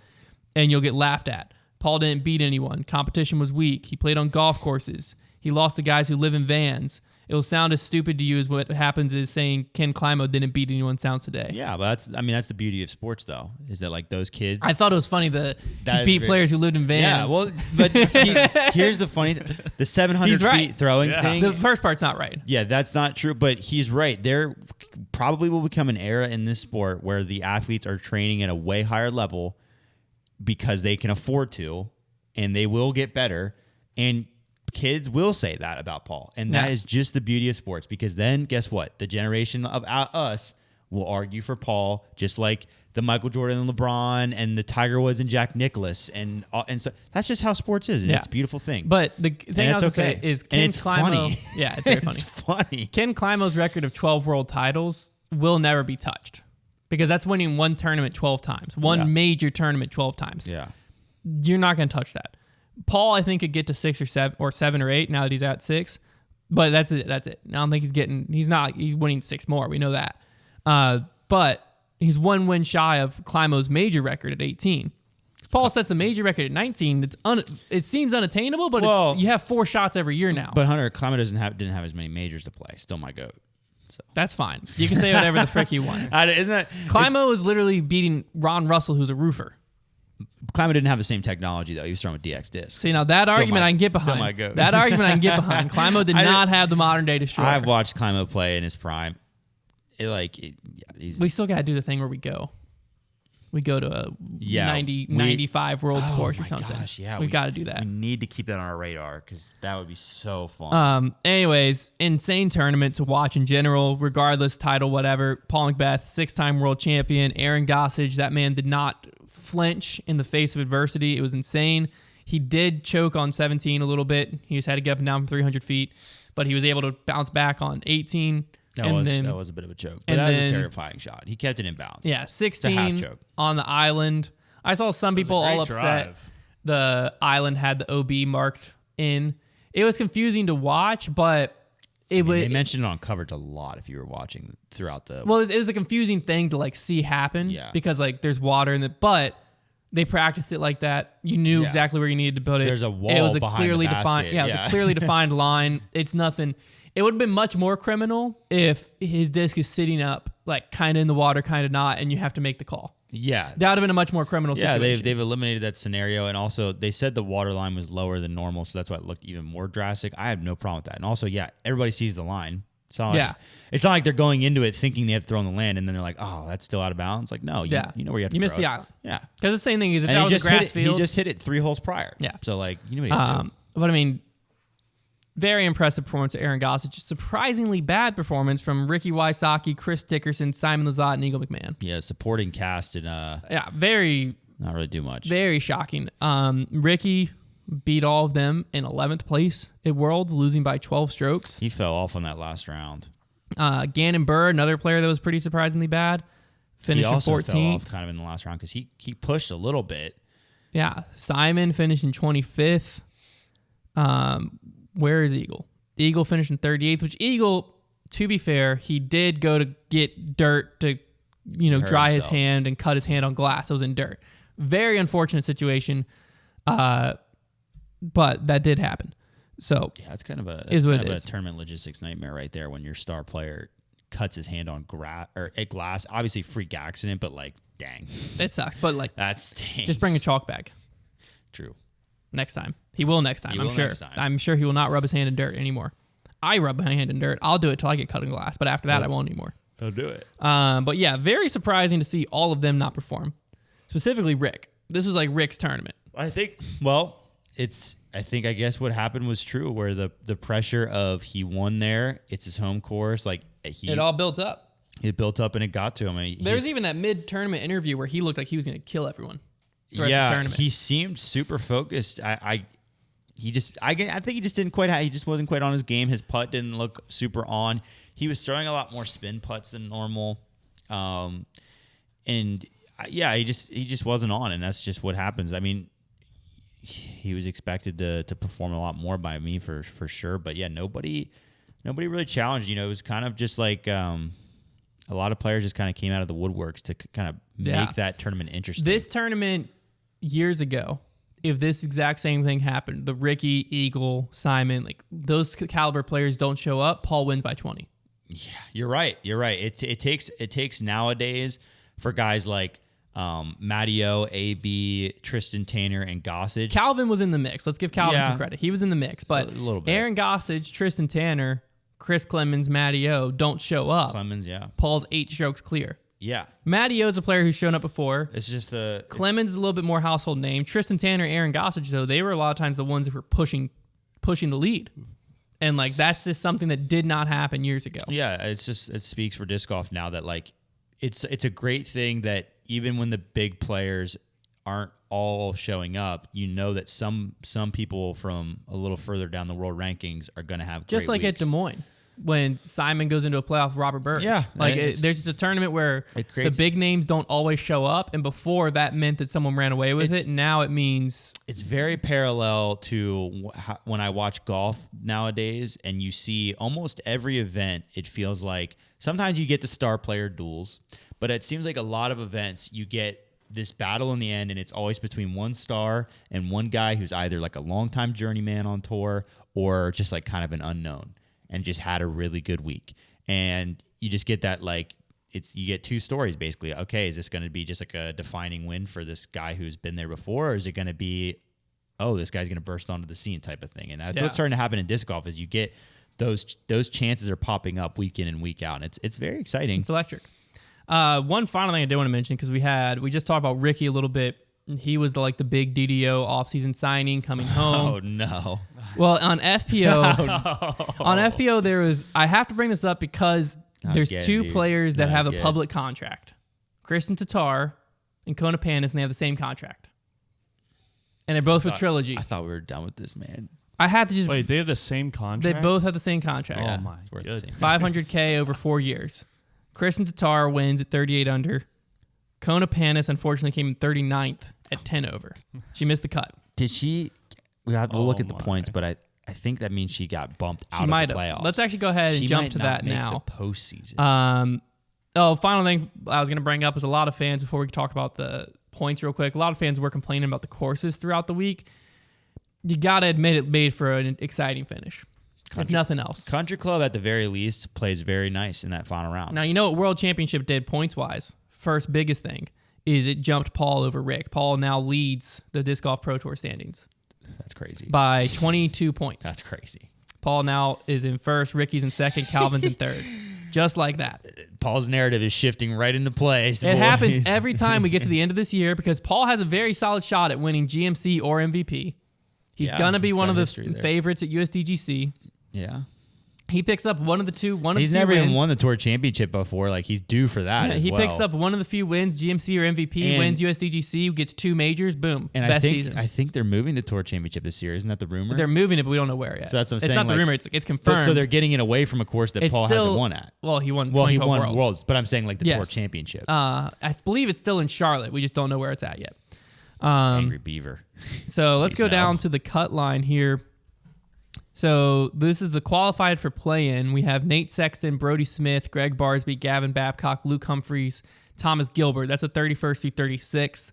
and you'll get laughed at. Paul didn't beat anyone. Competition was weak. He played on golf courses. He lost to guys who live in vans. It will sound as stupid to you as what happens is saying Ken Climo didn't beat anyone sounds today. Yeah, but that's the beauty of sports, though, is that like those kids. I thought it was funny that That he is beat very- players who lived in yeah, vans. well, but here's the funny the 700 He's right. feet throwing thing. The first part's not right. Yeah, that's not true, but he's right. There probably will become an era in this sport where the athletes are training at a way higher level because they can afford to, and they will get better. And kids will say that about Paul. And that Yeah. is just the beauty of sports, because then guess what? The generation of us will argue for Paul, just like the Michael Jordan and LeBron and the Tiger Woods and Jack Nicklaus. And so that's just how sports is. And Yeah. it's a beautiful thing. But the thing I was it's going to okay. say is And Ken it's Climo. funny. Yeah, it's very funny. It's funny. Ken Climo's record of 12 world titles will never be touched because that's winning one tournament 12 times, one Yeah. major tournament 12 times. Yeah. You're not going to touch that. Paul, I think, could get to 6 or 7 or 8 now that he's at 6, but that's it. That's it. I don't think he's winning 6 more. We know that. But he's one win shy of Climo's major record at 18. Paul sets a major record at 19. It seems unattainable, but Well- you have 4 shots every year now. But Hunter, Climo didn't have as many majors to play. Still my GOAT. So That's fine. You can say whatever the frick you want. isn't that Climo is literally beating Ron Russell, who's a roofer. Climo didn't have the same technology though. He was throwing with DX discs. See, now that Still argument my- I can get still behind. my GOAT. That argument I can get behind. Climo did I not didn't- have the modern day destroyer. I've watched Climo play in his prime. We still got to do the thing where we go. We go to a 95 Worlds course or something. Gosh, yeah, We've got to do that. We need to keep that on our radar because that would be so fun. Anyways, insane tournament to watch in general, regardless, title, whatever. Paul McBeth, 6-time world champion. Aaron Gossage, that man did not flinch in the face of adversity. It was insane. He did choke on 17 a little bit. He just had to get up and down from 300 feet, but he was able to bounce back on 18. that was a bit of a choke. But and that was then- a terrifying shot. He kept it in bounds. Yeah, half 16 choke. on the island. I saw some people all great upset. drive. The island had the OB marked in. It was confusing to watch, but it They would. mentioned it on coverage a lot if you were watching throughout the. Well, it was a confusing thing to like see happen. Yeah. Because like there's water in it, but they practiced it like that. You knew Yeah. exactly where you needed to put it. There's a wall It was a behind clearly the defined. basket. Yeah, it was Yeah. a clearly defined line. It's nothing. It would have been much more criminal if his disc is sitting up, like kind of in the water, kind of not, and you have to make the call. yeah. That would have been a much more criminal Yeah, situation. they've eliminated that scenario, and also they said the water line was lower than normal, so that's why it looked even more drastic. I have no problem with that, and also, yeah, everybody sees the line. It's not like, Yeah. it's not like they're going into it thinking they have to throw on the land, and then they're like, oh, that's still out of bounds. Like, no, you know where you have to. You missed throw the it. island. Yeah, Because the same thing is if and that he was a just grass hit it, field. he just hit it 3 holes prior. Yeah. So like, you know what he had to do. But I mean, very impressive performance of Aaron Gossage. Surprisingly bad performance from Ricky Wysocki, Chris Dickerson, Simon Lizotte, and Eagle McMahon. Yeah, supporting cast and Yeah, very, not really do much. very shocking. Ricky beat all of them in 11th place at Worlds, losing by 12 strokes. He fell off on that last round. Gannon Burr, another player that was pretty surprisingly bad, He finished in also 14th. fell off kind of in the last round because he pushed a little bit. Yeah, Simon finished in 25th. Where is Eagle? Eagle finished in 38th, which Eagle, to be fair, he did go to get dirt to, Hurt dry his himself. hand and cut his hand on glass. It was in dirt. Very unfortunate situation, but that did happen. So Yeah, it's kind of a tournament logistics nightmare right there when your star player cuts his hand on glass. Obviously, freak accident, but like, dang, it sucks. But like, that stinks. just bring a chalk bag. True. Next time. He will next time, He I'm will sure. next time. I'm sure he will not rub his hand in dirt anymore. I rub my hand in dirt. I'll do it till I get cut in glass, but after that, I won't anymore. Don't do it. But yeah, very surprising to see all of them not perform. Specifically Rick. This was like Rick's tournament. I guess what happened was true, where the pressure of he won there, it's his home course, like It all built up. It built up and it got to him. I mean, There's even that mid-tournament interview where he looked like he was going to kill everyone. The rest of the tournament. He seemed super focused. I think he just didn't quite. He just wasn't quite on his game. His putt didn't look super on. He was throwing a lot more spin putts than normal, and he just wasn't on, and that's just what happens. I mean, he was expected to perform a lot more by me for sure, but yeah, nobody really challenged. You know, it was kind of just like a lot of players just kind of came out of the woodworks to kind of make that tournament interesting. This tournament years ago, if this exact same thing happened, the Ricky, Eagle, Simon, like those caliber players don't show up, Paul wins by 20. Yeah, you're right. It takes nowadays for guys like Matteo, AB, Tristan Tanner, and Gossage. Calvin was in the mix. Let's give Calvin some credit. He was in the mix, but a little bit. Aaron Gossage, Tristan Tanner, Chris Clemens, Matteo don't show up. Clemens, yeah. Paul's 8 strokes clear. Yeah. Matteo's a player who's shown up before. It's just Clemens is a little bit more household name. Tristan Tanner, Aaron Gossage, though, they were a lot of times the ones who were pushing the lead. And like that's just something that did not happen years ago. Yeah, it speaks for disc golf now that like it's a great thing that even when the big players aren't all showing up, you know that some people from a little further down the world rankings are going to have just great like weeks. at Des Moines. When Simon goes into a playoff with Robert Burge. Yeah. There's just a tournament where the big names don't always show up. And before that meant that someone ran away with it. Now it means... It's very parallel to when I watch golf nowadays and you see almost every event, it feels like sometimes you get the star player duels, but it seems like a lot of events you get this battle in the end and it's always between one star and one guy who's either like a longtime journeyman on tour or just like kind of an unknown. And just had a really good week. And you just get that, like, you get two stories, basically. Okay, is this going to be just like a defining win for this guy who's been there before? Or is it going to be, oh, this guy's going to burst onto the scene type of thing? And that's what's starting to happen in disc golf is you get those chances are popping up week in and week out. And it's very exciting. It's electric. One final thing I did want to mention, because we just talked about Ricky a little bit. He was the big DDO offseason signing coming home. Oh, no. Well, on FPO, there was, I have to bring this up because there's two players that have a public contract. Kristen Tatar and Kona Panis, and they have the same contract. And they're both with Trilogy. I thought we were done with this, man. I had to just... Wait, they have the same contract? They both have the same contract. Oh, my goodness. $500K over 4 years. Kristen Tatar wins at 38 under. Kona Panis, unfortunately, came in 39th at 10 over. She missed the cut. Did she... We'll look at the points, but I think that means she got bumped out of the playoffs. Let's actually go ahead and jump to that now. The postseason. Final thing I was going to bring up is a lot of fans, before we talk about the points real quick, a lot of fans were complaining about the courses throughout the week. You got to admit it made for an exciting finish, if nothing else. Country Club, at the very least, plays very nice in that final round. Now, you know what World Championship did points-wise? First biggest thing is it jumped Paul over Rick. Paul now leads the Disc Golf Pro Tour standings. That's crazy. By 22 points. That's crazy. Paul now is in first, Ricky's in second, Calvin's in third. Just like that. Paul's narrative is shifting right into place. It happens every time we get to the end of this year because Paul has a very solid shot at winning GMC or MVP. He's going to be one of the favorites at USDGC. Yeah. He picks up one of the two wins. He's never even won the Tour Championship before. Like, he's due for that as he well. picks up one of the few wins, GMC or MVP, wins USDGC, gets 2 majors, boom, and best season. I think they're moving the Tour Championship this year. Isn't that the rumor? They're moving it, but we don't know where yet. So that's what I'm saying. It's not the rumor. It's confirmed. So they're getting it away from a course that Paul hasn't won at. Well, he won Worlds. But I'm saying like the Tour Championship. I believe it's still in Charlotte. We just don't know where it's at yet. Angry Beaver. So let's go down to the cut line here. So this is the qualified for play-in. We have Nate Sexton, Brody Smith, Greg Barsby, Gavin Babcock, Luke Humphreys, Thomas Gilbert. That's the 31st through 36th.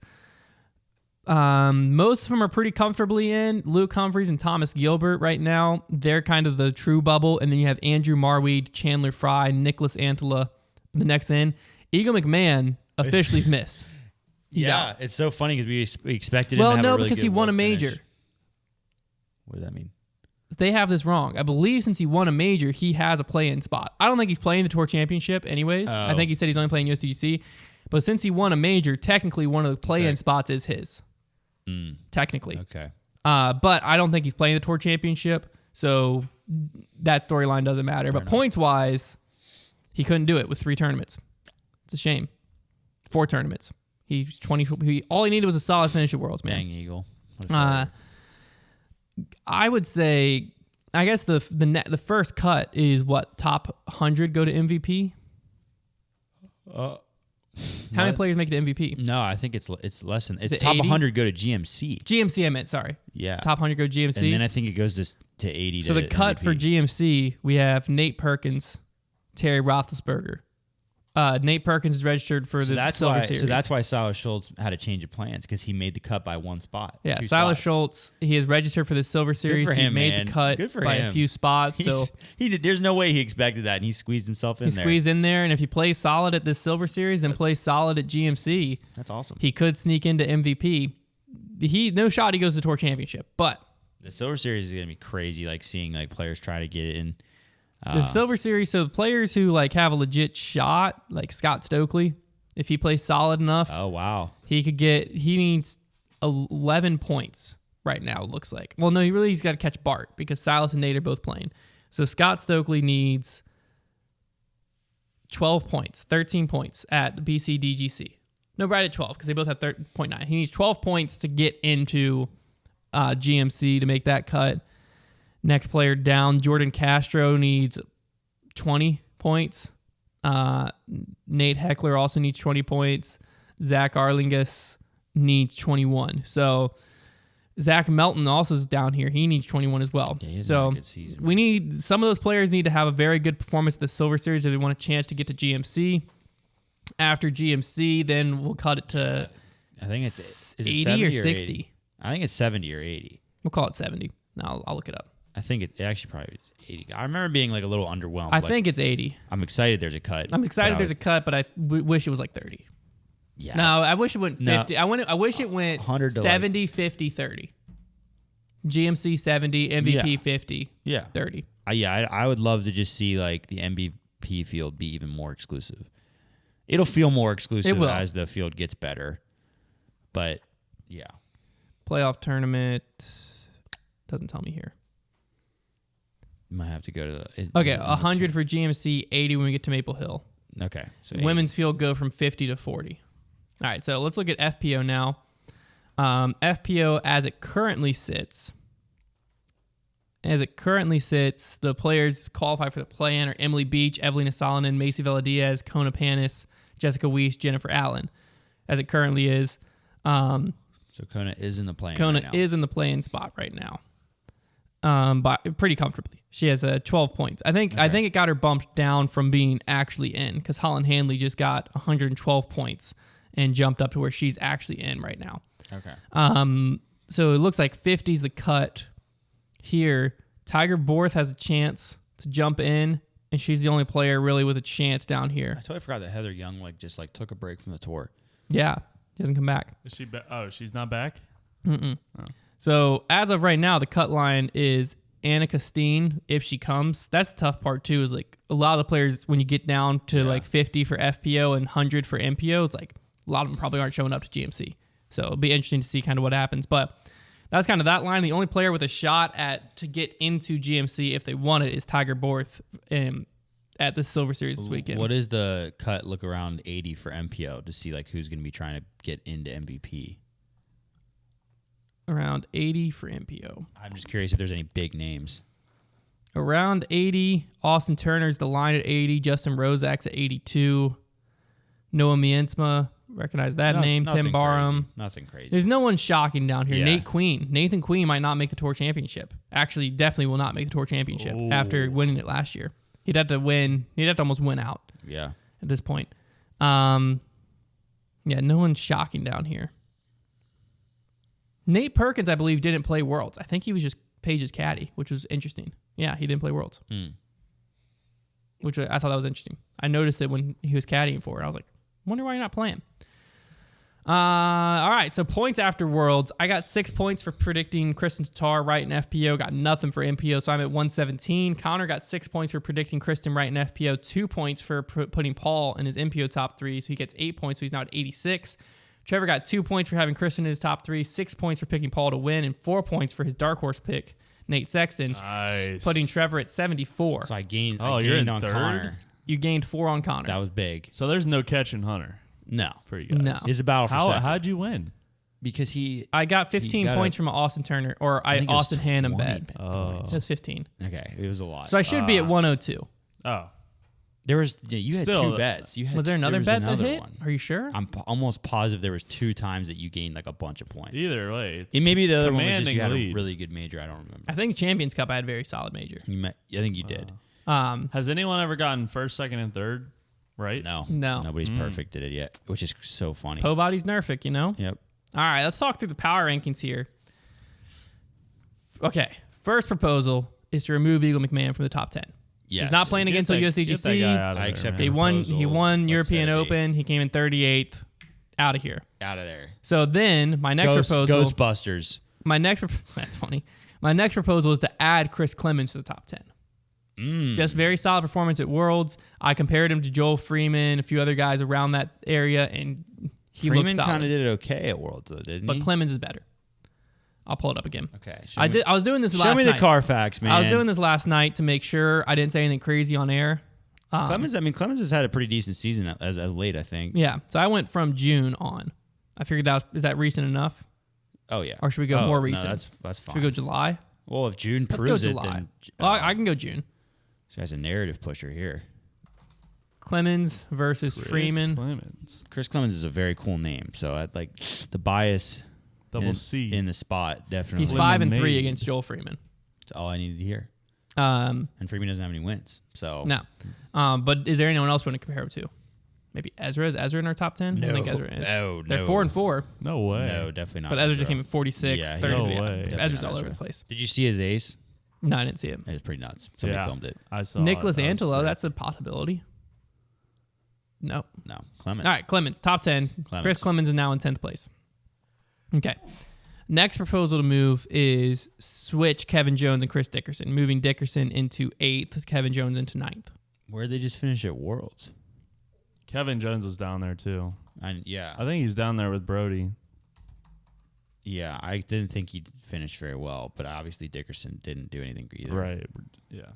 Most of them are pretty comfortably in. Luke Humphreys and Thomas Gilbert right now, they're kind of the true bubble. And then you have Andrew Marweed, Chandler Fry, Nicholas Antela, the next in. Eagle McMahon officially's missed. He's out. It's so funny because we expected him to have a really because good he won a Worlds major. finish. What does that mean? They have this wrong. I believe since he won a major, he has a play-in spot. I don't think he's playing the Tour Championship anyways. I think he said he's only playing USDGC. But since he won a major, technically one of the play-in spots is his. Technically. Okay. But I don't think he's playing the Tour Championship, so that storyline doesn't matter. But points-wise, he couldn't do it with 3 tournaments. It's a shame. 4 tournaments. He's 20. All he needed was a solid finish at Worlds, man. Dang Eagle. I would say, I guess the first cut is what, top 100 go to MVP? How many players make it to MVP? No, I think it's less than. It's it top 80? 100 go to GMC. GMC, I meant, sorry. Yeah. Top 100 go GMC. And then I think it goes to 80 So to the cut MVP. for GMC, we have Nate Perkins, Terry Roethlisberger. Nate Perkins is registered for the Silver Series. So that's why Silas Schultz had a change of plans because he made the cut by 1 spot. Yeah, 2 Silas spots. Schultz, he is registered for the Silver Series. for him, he made man. the cut Good for by him. a few spots. So He did. There's no way he expected that, and he squeezed himself in he there. squeezed in there, and if he plays solid at this Silver Series, then plays solid at GMC, That's awesome. he could sneak into MVP. No shot he goes to the Tour Championship, but The Silver Series is gonna be crazy. Like seeing like players try to get it in. the Silver Series, so players who like have a legit shot, like Scott Stokely, if he plays solid enough, Oh wow. he needs 11 points right now, it looks like. Well, no, he's got to catch Bart because Silas and Nate are both playing. So Scott Stokely needs 12 points, 13 points at BCDGC. No, right at 12 because they both have 13.9. He needs 12 points to get into GMC to make that cut. Next player down, Jordan Castro needs 20 points. Nate Heckler also needs 20 points. Zach Arlingus needs 21. So Zach Melton also is down here. He needs 21 as well. Yeah, he had so a good season. we need some of those players need to have a very good performance at the Silver Series if they want a chance to get to GMC. After GMC, then we'll cut it to I think it's 80 or 60. 80? I think it's 70 or 80. We'll call it 70. Now I'll look it up. I think it actually probably is 80. I remember being like a little underwhelmed. I like, think it's 80. I'm excited there's a cut. I'm excited but there's a cut, but I wish it was like 30. Yeah. No, I wish it went 50. No. I wish it went 100 to 70, 50, 30. GMC 70, MVP Yeah. 50, Yeah. 30. I would love to just see like the MVP field be even more exclusive. It'll feel more exclusive will. as the field gets better. But yeah. Playoff tournament doesn't tell me here. You might have to go to the Okay, 100 for GMC, 80 when we get to Maple Hill. Okay. So Women's field go from 50 to 40. All right, so let's look at FPO now. FPO as it currently sits. The players qualified for the play-in are Emily Beach, Evelina Salonen, Macy Vela Diaz, Kona Panis, Jessica Weiss, Jennifer Allen. As it currently is. So Kona is in the play-in Kona right now. is in the play-in spot right now. But pretty comfortably. She has 12 points. I think it got her bumped down from being actually in because Holland Hanley just got 112 points and jumped up to where she's actually in right now. Okay. So it looks like 50 is the cut here. Tiger Borth has a chance to jump in, and she's the only player really with a chance down here. I totally forgot that Heather Young just took a break from the tour. Yeah, she doesn't come back. Is she? She's not back. So as of right now, the cut line is Annika Steen if she comes. That's the tough part too. Is like a lot of the players when you get down to like 50 for FPO and 100 for MPO, it's like a lot of them probably aren't showing up to GMC. So it'll be interesting to see kind of what happens. But that's kind of that line. The only player with a shot to get into GMC if they want it is Tiger Borth at the Silver Series this weekend. What is the cut look around 80 for MPO to see like who's going to be trying to get into MVP? Around 80 for MPO. I'm just curious if there's any big names. Around 80, Austin Turner's the line at 80, Justin Rozak's at 82, Noah Mienzma, recognize that name, Tim Barham. Crazy. Nothing crazy. There's no one shocking down here. Yeah. Nathan Queen might not make the Tour Championship. Actually, definitely will not make the Tour Championship after winning it last year. He'd have to almost win out Yeah. at this point. Yeah, no one's shocking down here. Nate Perkins, I believe, didn't play Worlds. I think he was just Paige's caddy, which was interesting. Yeah, he didn't play Worlds. Which I thought that was interesting. I noticed it when he was caddying for it. I was like, wonder why you're not playing. All right, so points after Worlds. I got 6 points for predicting Kristen Tatar right in FPO. Got nothing for MPO, so I'm at 117. Connor got 6 points for predicting Kristen right in FPO. 2 points for putting Paul in his MPO top 3, so he gets 8 points, so he's now at 86. Trevor got 2 points for having Kristen in his top 3, 6 points for picking Paul to win, and 4 points for his dark horse pick, Nate Sexton, putting Trevor at 74. So I gained you're in on third? Connor. You gained 4 on Connor. That was big. So there's no catching Hunter No. for you guys. No. It's a battle for second. How'd you win? Because I got 15 points from Austin Turner, or I think it was Austin Hannum 20 bet. points. It was 15. Okay, it was a lot. So I should be at 102. Oh. There was you had Still, 2 bets. Was there another bet that hit? One. Are you sure? I'm almost positive there was 2 times that you gained like a bunch of points. Either way. And maybe the other one was just you had lead. a really good major. I don't remember. I think Champions Cup I had a very solid major. I think you did. Has anyone ever gotten first, second, and third? Right? No. Nobody's perfect at it yet, which is so funny. Body's Nerfic, you know? Yep. All right, let's talk through the power rankings here. Okay, first proposal is to remove Eagle McMahon from the top 10. Yes. He's not playing against Get that guy USDGC. out of there, I accept man. He won. proposal. He won Let's European set a date. Open. He came in 38th. Out of here. Out of there. So then my next proposal. Ghostbusters. That's funny. My next proposal is to add Chris Clemens to the top 10. Just very solid performance at Worlds. I compared him to Joel Freeman, a few other guys around that area, and he looked Freeman solid. kind of did it okay at Worlds, though, didn't But he? Clemens is better. I'll pull it up again. Okay. I was doing this last Show me the night. Carfax, man. I was doing this last night to make sure I didn't say anything crazy on air. Clemens has had a pretty decent season as late, I think. Yeah. So I went from June on. I figured is that recent enough? Oh yeah. Or should we go more No, recent? that's fine. Should we go July? Well, if June Let's proves go it, July. then Well, I can go June. this guy's a narrative pusher here. Clemens versus Freeman. Clemens. Chris Clemens is a very cool name, so I'd like the bias Double C. in the spot definitely. He's 5-3 Lemonade. against Joel Freeman. That's all I needed to hear. Um, And Freeman doesn't have any wins, so no. But is there anyone else we want to compare him to? Maybe Ezra. Is Ezra in our top 10? I don't think Ezra is. No, They're no. 4-4. No way. No, definitely not. But Ezra just came in 46, Yeah, 30. no Yeah. way. Definitely Ezra's not all over Ezra. the place. Did you see his ace? No, I didn't see it. It was pretty nuts. Somebody filmed it. I saw Nicholas it. That was Antelo, sick. that's a possibility. No. No, Clemens. All right, Clemens, top 10. Clemens. Chris Clemens is now in 10th place. Okay. Next proposal to move is switch Kevin Jones and Chris Dickerson, moving Dickerson into 8th, Kevin Jones into 9th. Where'd they just finish at Worlds? Kevin Jones is down there too. Yeah, I think he's down there with Brody. yeah. I didn't think he finished very well, but obviously Dickerson didn't do anything either. Right. Yeah.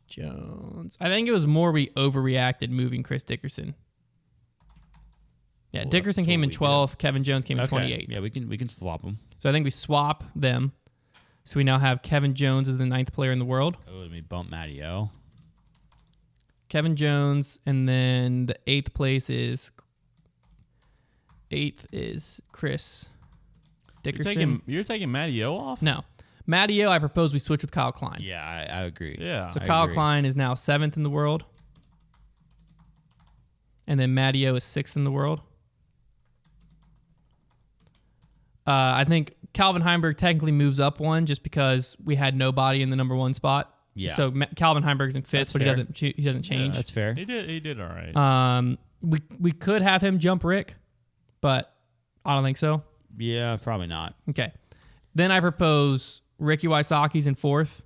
Jones. I think it was more we overreacted moving Chris Dickerson. Yeah, Well, Dickerson that's came what in we did. 12th. Kevin Jones came in Okay. 28th. Yeah, we can flop them. So I think we swap them. So we now have Kevin Jones as the 9th player in the world. Oh, let me bump Matty O. Kevin Jones, and then the 8th place is Chris Dickerson. You're taking Matty O off? No. Matty O, I propose we switch with Kyle Klein. Yeah, I agree. Yeah. So I Kyle agree. Klein is now 7th in the world. And then Matty O is 6th in the world. I think Calvin Heimberg technically moves up one just because we had nobody in the number 1 spot. Yeah. So Calvin Heimberg's in 5th, That's but fair. he doesn't change. That's fair. He did all right. We could have him jump Rick, but I don't think so. Yeah, probably not. Okay. Then I propose Ricky Wysocki's in 4th.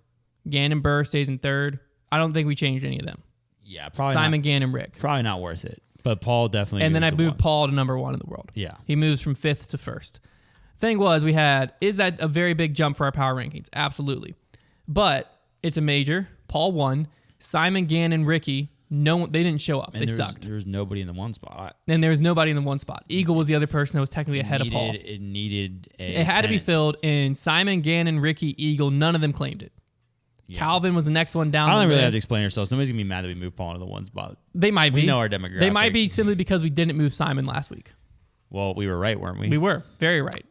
Gannon Burr stays in 3rd. I don't think we changed any of them. Yeah, probably Simon, not, Gannon, Rick. probably not worth it. But Paul definitely. And then I moves to moved one. Paul to number 1 in the world. Yeah. He moves from 5th to 1st. Thing was, is that a very big jump for our power rankings? Absolutely. But it's a major. Paul won. Simon, Gannon, Ricky, they didn't show up. They sucked. There was nobody in the 1 spot. And there was nobody in the 1 spot. Eagle was the other person that was technically ahead of Paul. It needed a It had to be tenant. filled in Simon, Gannon, Ricky, Eagle. None of them claimed it. Yeah. Calvin was the next one down I don't the really have list. to explain ourselves. Nobody's gonna be mad that we moved Paul into the 1 spot. They might be. We know our demographic. They might be simply because we didn't move Simon last week. Well, we were right, weren't we? We were very right,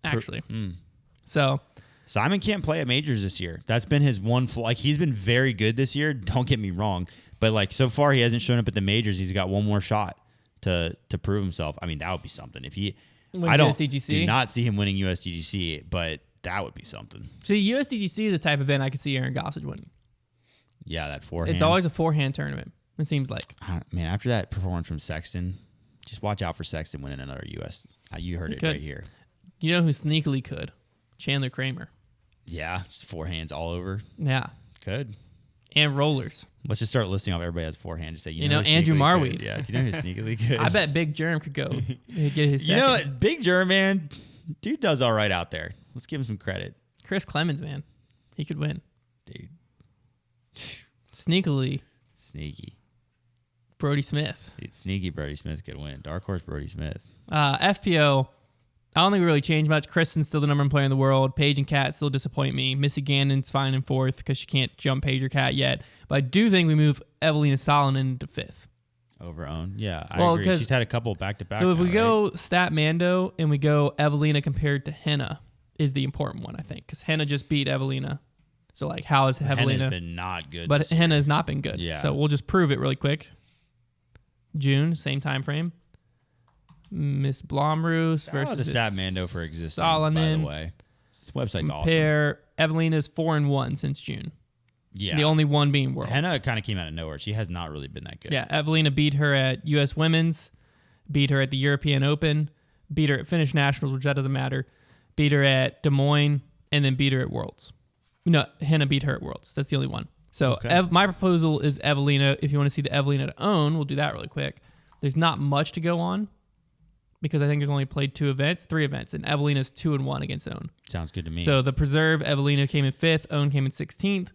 actually. So Simon can't play at majors this year. That's been his one flaw. Like, he's been very good this year. Don't get me wrong, but like so far he hasn't shown up at the majors. He's got one more shot to prove himself. I mean, that would be something if he. I don't USDGC. do not see him winning USDGC, but that would be something. See, USDGC is the type of event I could see Aaron Gossage winning. Yeah, that forehand. It's always a forehand tournament, it seems like. Man, after that performance from Sexton, just watch out for Sexton winning another US. You heard it right here. You know who sneakily could? Chandler Kramer. Yeah, just forehands all over. Yeah. Could. And rollers. Let's just start listing off everybody has forehand. Just say, You know who Andrew sneakily Marweed. could. Yeah, you know who sneakily could. I bet Big Germ could go get his second. You know what? Big Germ, man, dude does all right out there. Let's give him some credit. Chris Clemens, man. He could win. Dude. Sneakily. Sneaky. Brody Smith. Dude, sneaky Brody Smith could win. Dark horse Brody Smith. FPO, I don't think it really changed much. Kristen's still the number one player in the world. Paige and Kat still disappoint me. Missy Gannon's fine in fourth because she can't jump Paige or Kat yet. But I do think we move Evelina Solon into fifth. Over own. Yeah, I Well, agree. 'cause- She's had a couple back-to-back. So if we now, go Stat Mando and we go Evelina compared to Henna is the important one, I think. Because Henna just beat Evelina. So, like, how is Henna's Evelina? been not good. But this year. Henna has not been good. Yeah. So we'll just prove it really quick. June, same time frame. Miss Blomroos Shout out versus to Stat Mando for existing, by Solonen. the way. This website's awesome. Compare Evelina's 4-1 since June. Yeah. The only one being Worlds. Henna kind of came out of nowhere. She has not really been that good. Yeah, Evelina beat her at U.S. Women's, beat her at the European Open, beat her at Finnish Nationals, which that doesn't matter, beat her at Des Moines, and then beat her at Worlds. No, Henna beat her at Worlds. That's the only one. So Okay. my proposal is Evelina. If you want to see the Evelina to own, we'll do that really quick. There's not much to go on because I think there's only played 3 events, and Evelina's 2-1 against Own. Sounds good to me. So the Preserve, Evelina came in 5th, Own came in 16th.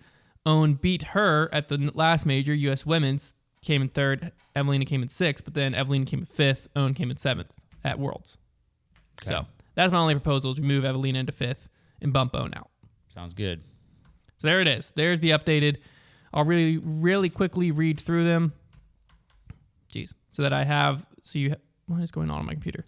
Own beat her at the last major, U.S. Women's, came in 3rd. Evelina came in 6th, but then Evelina came in 5th. Own came in 7th at Worlds. Okay. So that's my only proposal is we move Evelina into 5th and bump Own out. Sounds good. So there it is. There's the updated. I'll really quickly read through them. Jeez. So that I have, what is going on my computer?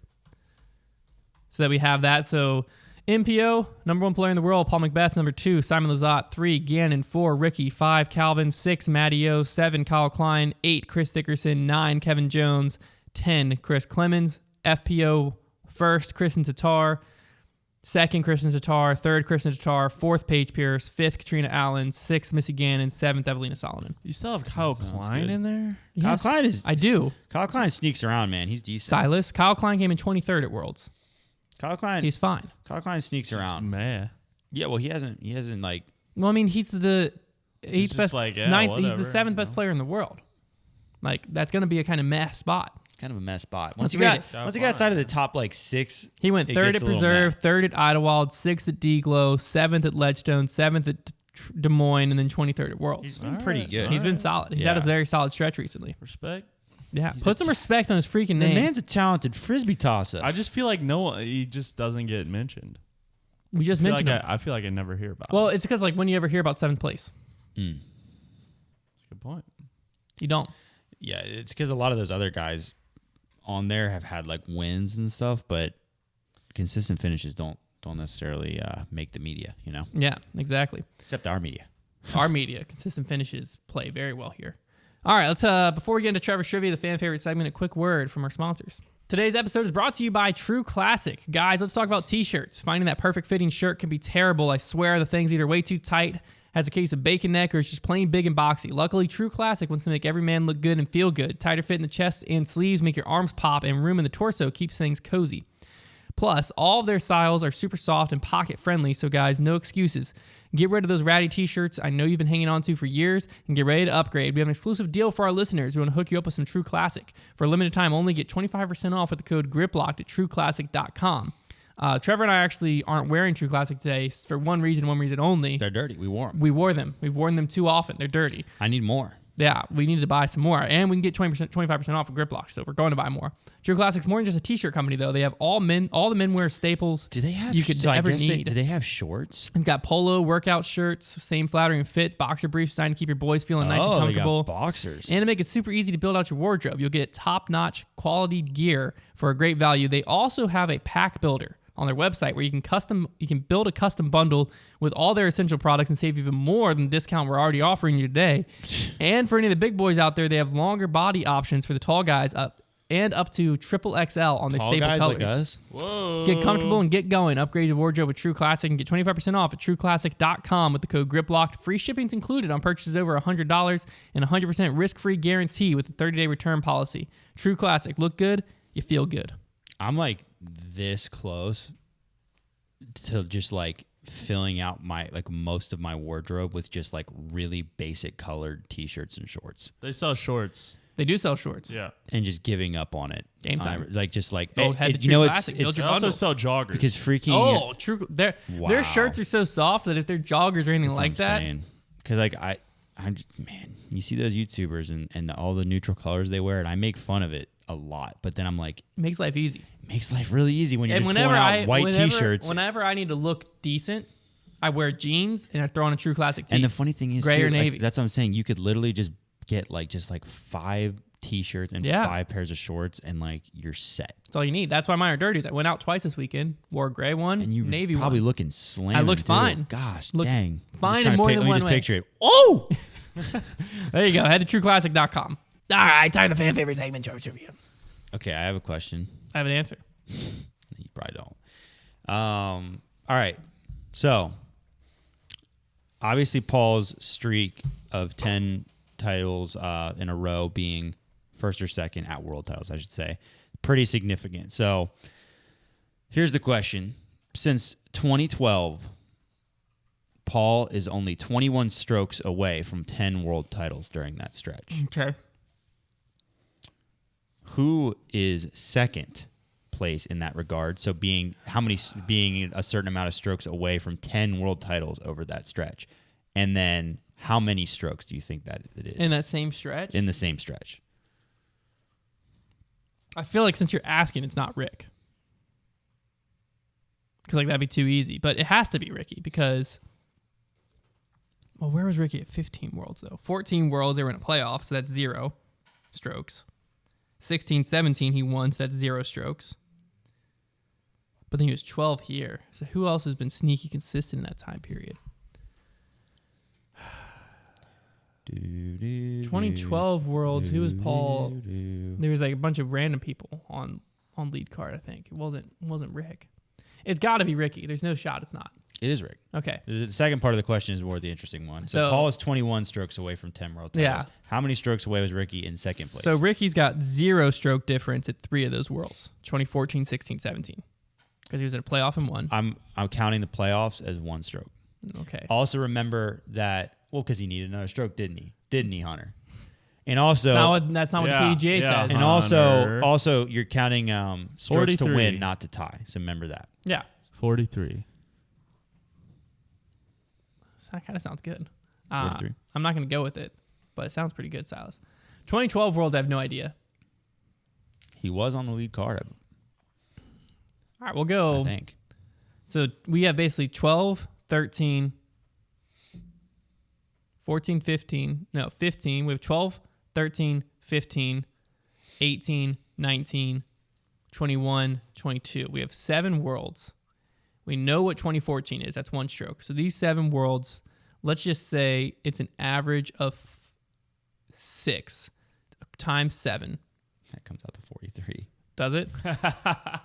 So that we have that. So MPO, number 1 player in the world, Paul McBeth, number 2, Simon Lizotte, 3, Gannon, 4, Ricky, 5, Calvin, 6, Matty O, 7, Kyle Klein, 8, Chris Dickerson, 9, Kevin Jones, 10, Chris Clemens, FPO, 1st, Kristen Tatar, 2nd, Kristen Tatar, 3rd, Kristen Tatar, 4th, Paige Pierce, 5th, Katrina Allen, 6th, Missy Gannon, 7th, Evelina Solomon. You still have Kyle Klein good. in there? Yes, Kyle Klein is. I do. Kyle Klein sneaks around, man. He's decent. Silas, Kyle Klein came in 23rd at Worlds. Kyle Klein. He's fine. Kyle Klein sneaks around. Man. Yeah, well, he hasn't like. Well, I mean, he's the 8th just best, like, yeah, 9th. He's whatever, the 7th best you know. player in the world. Like that's going to be a kind of meh spot. Kind of a mess spot. Let's Once you read got it. once you got outside of the top like 6, He went it 3rd gets at a little Preserve, meh. 3rd at Idlewild, 6th at D-Glow, 7th at Ledgestone, 7th at Des Moines, and then 23rd at Worlds. He's been pretty good. He's been solid. He's had a Yeah. very solid stretch recently. Respect. Yeah, put some respect on his freaking The name. man's a talented frisbee tosser. I just feel like he just doesn't get mentioned. We just mentioned him. I feel like I never hear about Well, him. it's because like when you ever hear about 7th place, That's a good point. you don't. Yeah, it's because a lot of those other guys on there have had like wins and stuff, but consistent finishes don't necessarily make the media, you know, Yeah, exactly. except our media. Our media, consistent finishes play very well here. All right, let's before we get into Trevor's Trivia, the fan favorite segment, a quick word from our sponsors. Today's episode is brought to you by True Classic. Guys, let's talk about t-shirts. Finding that perfect fitting shirt can be terrible. I swear the thing's either way too tight, has a case of bacon neck, or it's just plain big and boxy. Luckily, True Classic wants to make every man look good and feel good. Tighter fit in the chest and sleeves make your arms pop, and room in the torso keeps things cozy. Plus, all of their styles are super soft and pocket friendly, so guys, no excuses. Get rid of those ratty t-shirts I know you've been hanging on to for years and get ready to upgrade. We have an exclusive deal for our listeners. We want to hook you up with some True Classic. For a limited time only, get 25% off with the code GRIPLOCKED at trueclassic.com. Trevor and I actually aren't wearing True Classic today for one reason only. They're dirty. We wore them. We wore them. We've worn them too often. They're dirty. I need more. Yeah, we needed to buy some more. And we can get 25% off of Grip Lock, so we're going to buy more. True Classic's more than just a t-shirt company, though. They have all the menwear staples Do they have you could ever need. do they have shorts? They've got polo, workout shirts, same flattering fit, boxer briefs designed to keep your boys feeling nice and comfortable. They got boxers. And to make it super easy to build out your wardrobe, you'll get top-notch quality gear for a great value. They also have a pack builder on their website where you can build a custom bundle with all their essential products and save even more than the discount we're already offering you today. And for any of the big boys out there, they have longer body options for the tall guys up and up to triple XL on their Tall staple guys colors. like us. Whoa. Get comfortable and get going. Upgrade your wardrobe with True Classic and get 25% off at trueclassic.com with the code GRIPLOCKED. Free shipping's included on purchases over $100 and 100% risk-free guarantee with a 30-day return policy. True Classic. Look good. You feel good. I'm like this close to just like filling out my like most of my wardrobe with just like really basic colored t-shirts and shorts They sell shorts. They do sell shorts. Yeah. and just giving up on it. Game time. Like just like Go head to you True know Classic. Build it's They your also bundle. sell joggers. because freaking Oh, true. Their Wow. shirts are so soft that if they're joggers or anything like that, because like I'm man, you see those YouTubers and all the neutral colors they wear, and I make fun of it a lot, but then I'm like, it makes life easy. it makes life really easy when you're And just pulling out white t-shirts. Whenever I need to look decent, I wear jeans and I throw on a True Classic tee. And the funny thing is, gray too, or like, navy. that's what I'm saying. You could literally just get like 5 t-shirts and Yeah. 5 pairs of shorts, and like you're set. That's all you need. That's why mine are dirties. I went out twice this weekend, wore a gray one, And you navy probably one. looking slim. I looked fine. Gosh, Looked dang. fine I'm in just more trying to than let me one just way. picture it. Oh, There you go. Head to trueclassic.com. All right, time for the fan favorite segment, Trevor Trivia. okay. I have a question. I have an answer. You probably don't. All right. So, obviously, Paul's streak of 10 titles in a row being first or second at world titles, I should say, pretty significant. So, here's the question. Since 2012, Paul is only 21 strokes away from 10 world titles during that stretch. Okay. Who is second place in that regard? So being a certain amount of strokes away from 10 world titles over that stretch. And then how many strokes do you think that it is? In that same stretch? In the same stretch. I feel like since you're asking, it's not Rick. Because like that'd be too easy. But it has to be Ricky because, well, where was Ricky at 15 Worlds though? 14 Worlds, they were in a playoff, so that's 0 strokes. 16, 17, he won, so that's 0 strokes. But then he was 12 here. So who else has been sneaky consistent in that time period? 2012 Worlds, who was Paul? There was like a bunch of random people on lead card, I think. It wasn't Rick. It's got to be Ricky. There's no shot it's not. It is Rick. Okay. The second part of the question is more the interesting one. So Paul is 21 strokes away from 10 world titles. Yeah. How many strokes away was Ricky in second place? So Ricky's got 0 stroke difference at 3 of those Worlds, 2014, 16, 17. Because he was in a playoff and won. I'm counting the playoffs as 1 stroke. Okay. Also remember that, well, because he needed another stroke, didn't he? Didn't he, Hunter? And also, That's not what Yeah, the PGA yeah. says. and also, you're counting strokes to 43. win, not to tie. So remember that. Yeah. 43. So that kind of sounds good. 43. I'm not going to go with it, but it sounds pretty good, Silas. 2012 Worlds, I have no idea. He was on the lead card, All right, we'll go. I think. So we have basically 12, 13, 14, 15. No, 15. We have 12, 13, 15, 18, 19, 21, 22. We have 7 Worlds. We know what 2014 is. That's 1 stroke. So these 7 Worlds, let's just say it's an average of 6 times 7. That comes out to 43. Does it?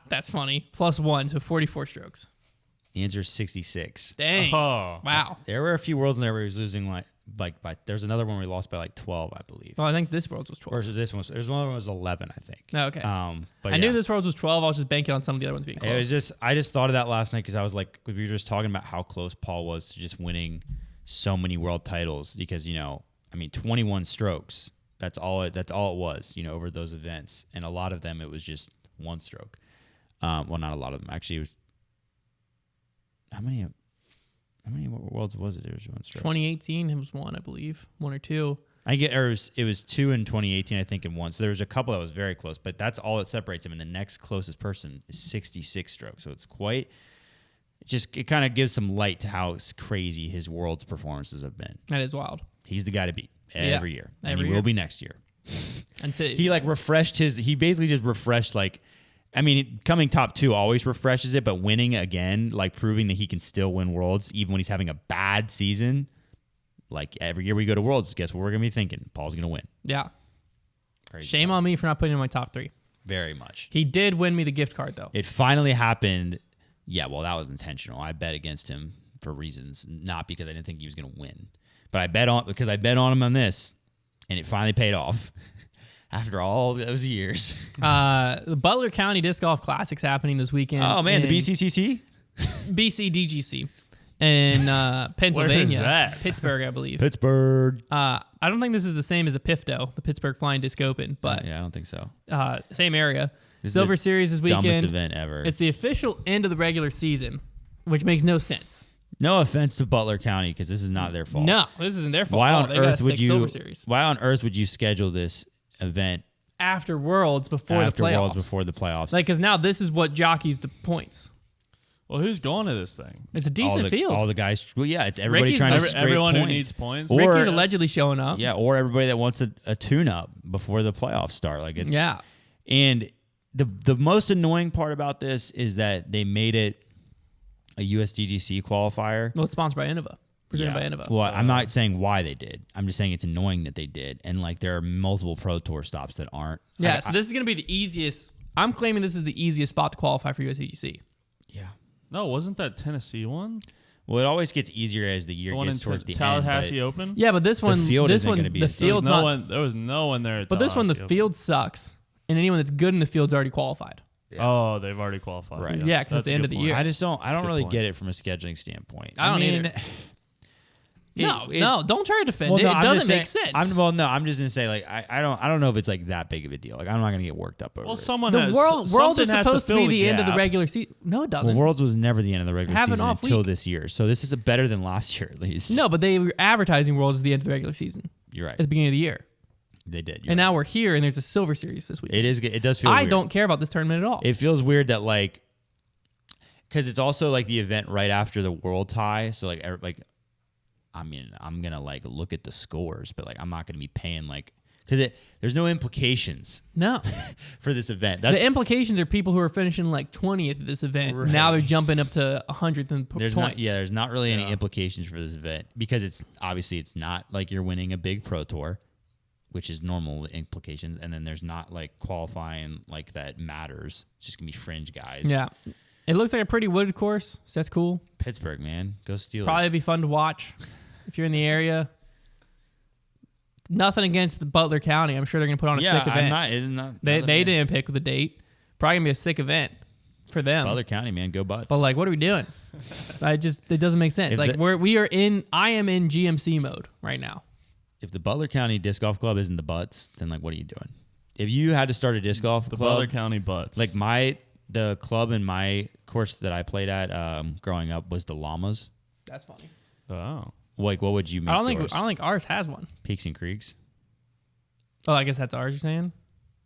That's funny. Plus 1, so 44 strokes. The answer is 66. Dang. Oh. Wow. There were a few worlds in there where he was losing by there's another one where he lost by like 12, I believe. Well, I think this Worlds was Or 12. is it this one? There's one that was 11, I think. Oh, okay. But I yeah. knew this Worlds was 12. I was just banking on some of the other ones being close. It was just I just thought of that last night because I was like we were just talking about how close Paul was to just winning so many world titles because 21 strokes. That's all it was, over those events, and a lot of them it was just 1 stroke. Well, not a lot of them actually. It was, how many worlds was it? It was 1 stroke. 2018 it was 1, I believe, 1 or 2. It was 2 in 2018, I think, and 1. So there was a couple that was very close, but that's all that separates him. And the next closest person is 66 strokes. So it's quite. It kind of gives some light to how crazy his world's performances have been. That is wild. He's the guy to beat every year, and every he year. will be next year. Until He he basically just refreshed coming top 2 always refreshes it, but winning again, proving that he can still win worlds even when he's having a bad season. Every year we go to worlds, guess what we're going to be thinking? Paul's going to win. yeah. Crazy Shame stuff. on me for not putting him in my top 3. Very much. He did win me the gift card, though. It finally happened. Yeah, well, that was intentional. I bet against him for reasons, not because I didn't think he was going to win. But I bet on him on this, and it finally paid off after all those years. The Butler County Disc Golf Classic's happening this weekend. Oh, man, the BCCC? BCDGC in Pennsylvania. Where is that? Pittsburgh, I believe. Pittsburgh. I don't think this is the same as the PIFDO, the Pittsburgh Flying Disc Open, but Yeah, I don't think so. same area. This is Silver the Series this dumbest weekend. event ever. It's the official end of the regular season, which makes no sense. No offense to Butler County, because this is not their fault. No, this isn't their fault. Why on They got a earth would sick you? Silver Series Why on earth would you schedule this event after Worlds before after the playoffs? Worlds before the playoffs? Like, because now this is what jockeys the points. Well, who's going to this thing? It's a decent field. All the guys. Well, yeah, it's everybody Ricky's- trying to scrape Everyone points. who needs points. Or- Ricky's allegedly showing up. Yeah, or everybody that wants a tune-up before the playoffs start. Like it's Yeah. And the most annoying part about this is that they made it a USDGC qualifier. Well, it's sponsored by Innova. Presented by Innova. Well, I'm not saying why they did. I'm just saying it's annoying that they did. And like there are multiple Pro Tour stops that aren't. Yeah, so this is going to be the easiest. I'm claiming this is the easiest spot to qualify for USDGC. Yeah. No, wasn't that Tennessee one? Well, it always gets easier as the year The one in gets towards the Tallahassee end. Open? Yeah, but this one, field this isn't one, gonna be the as- There was field's no not. one. There was no one there. At But this one, the Tallahassee Open. field sucks, and anyone that's good in the field's already qualified. Oh, they've already qualified. Right. Yeah, 'cause it's That's the a end good of the point. year. I just don't. I don't good really point. get it from a scheduling standpoint. I don't either. No, don't try to defend it. It doesn't make sense. I'm just gonna say like I don't know if it's like that big of a deal. Like I'm not gonna get worked up over Well, it. someone the has, Worlds something is has supposed to fill be the end of the gap. regular season. No, it doesn't. Well, Worlds was never the end of the regular Have an season off until week. this year. So this is better than last year at least. No, but they were advertising Worlds as the end of the regular season You're at the right. beginning of the year. They did. And now we're here, and there's a Silver Series this week. it is. It does feel. I weird. don't care about this tournament at all. It feels weird that like, because it's also like the event right after the World tie. So like, I mean, I'm gonna like look at the scores, but like I'm not gonna be paying like because there's no implications No. for this event. That's The implications are people who are finishing like 20th at this event. Right. Now they're jumping up to 100th in there's points. there's not really any implications for this event because it's obviously it's not like you're winning a big pro tour, which is normal implications, and then there's not like qualifying like that matters. It's just gonna be fringe guys. Yeah. It looks like a pretty wooded course, so that's cool. Pittsburgh, man, go Steelers. Probably be fun to watch if you're in the area. Nothing against the Butler County. I'm sure they're going to put on a sick event. It is not. They didn't pick the date. Probably going to be a sick event for them. Butler County, man, go Butts. But like, what are we doing? It doesn't make sense. If Like the- I am in GMC mode right now. if the Butler County Disc Golf Club isn't the Butts, then like, what are you doing? If you had to start a disc golf The club, Butler County Butts. like the club in my course that I played at growing up was the Llamas. That's funny. Oh. Like, what would you make? I don't yours? think ours has one. Peaks and Creeks. Oh, I guess that's ours. You're saying?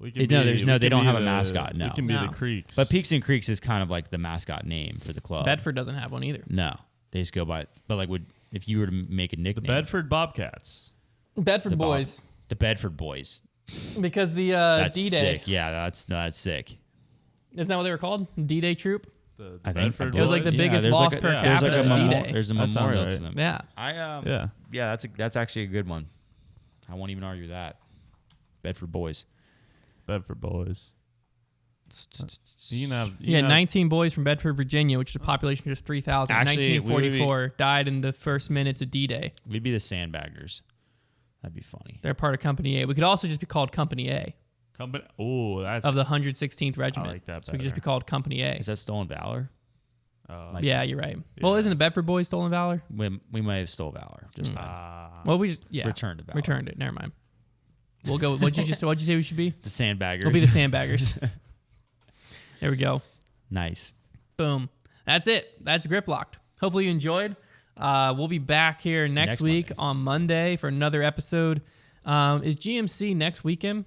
We They don't have a mascot, no. We can be No. the Creeks. But Peaks and Creeks is kind of like the mascot name for the club. Bedford doesn't have one either. No, they just go by. But like, if you were to make a the nickname, Bedford Bobcats. Bedford the Bob- boys, the Bedford Boys. because the That's D-Day. sick. Yeah, that's sick. Isn't that what they were called? D-Day troop. The I think Bedford It was like the Boys? biggest there's loss like per there's capita like a at D-Day. there's a That sounds memorial right. to them. Yeah. Yeah. That's actually a good one. I won't even argue that. Bedford Boys. Bedford Boys. You can have, Yeah, 19 boys from Bedford, Virginia, which is a population of just 3,000. Actually, 1944 died in the first minutes of D-Day. We'd be the Sandbaggers. That'd be funny. They're part of Company A. We could also just be called Company A Company. Oh, that's of the 116th Regiment. I like that So we could just better. be called Company A. Is that Stolen Valor? Like- Yeah, you're right. Well, isn't the Bedford Boys Stolen Valor? We might have stole Valor. Just then. Well, we just Returned to Valor. Returned it. Never mind. We'll go. What'd you say we should be? The Sandbaggers. We'll be the Sandbaggers. There we go. Nice. Boom. That's it. That's Grip Locked. Hopefully you enjoyed. We'll be back here next week Monday. on Monday for another episode. Is GMC next weekend?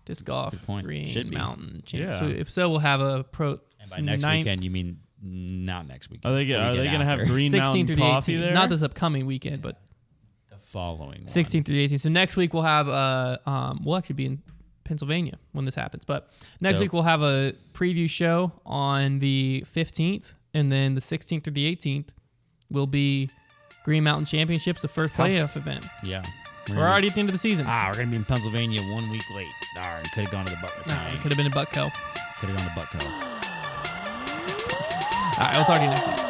Disc golf, Good point. Green Should be. Mountain Champ. Yeah. So if so, we'll have a pro. And by next 9th, weekend, you mean not next weekend. Are they The going weekend to have after. Green 16th Mountain through the Coffee 18th. there? Not this upcoming weekend, but The following one. 16th through the 18th. So next week we'll have we'll actually be in Pennsylvania when this happens. But next Dope. week we'll have a preview show on the 15th, and then the 16th through the 18th will be Green Mountain Championships, the first playoff event. Yeah. We're already at the end of the season. We're going to be in Pennsylvania 1 week late. Darn, could have gone to the Butler. It could have been in Buckco. Could have gone to Buckco. All right, we'll talk to you next week.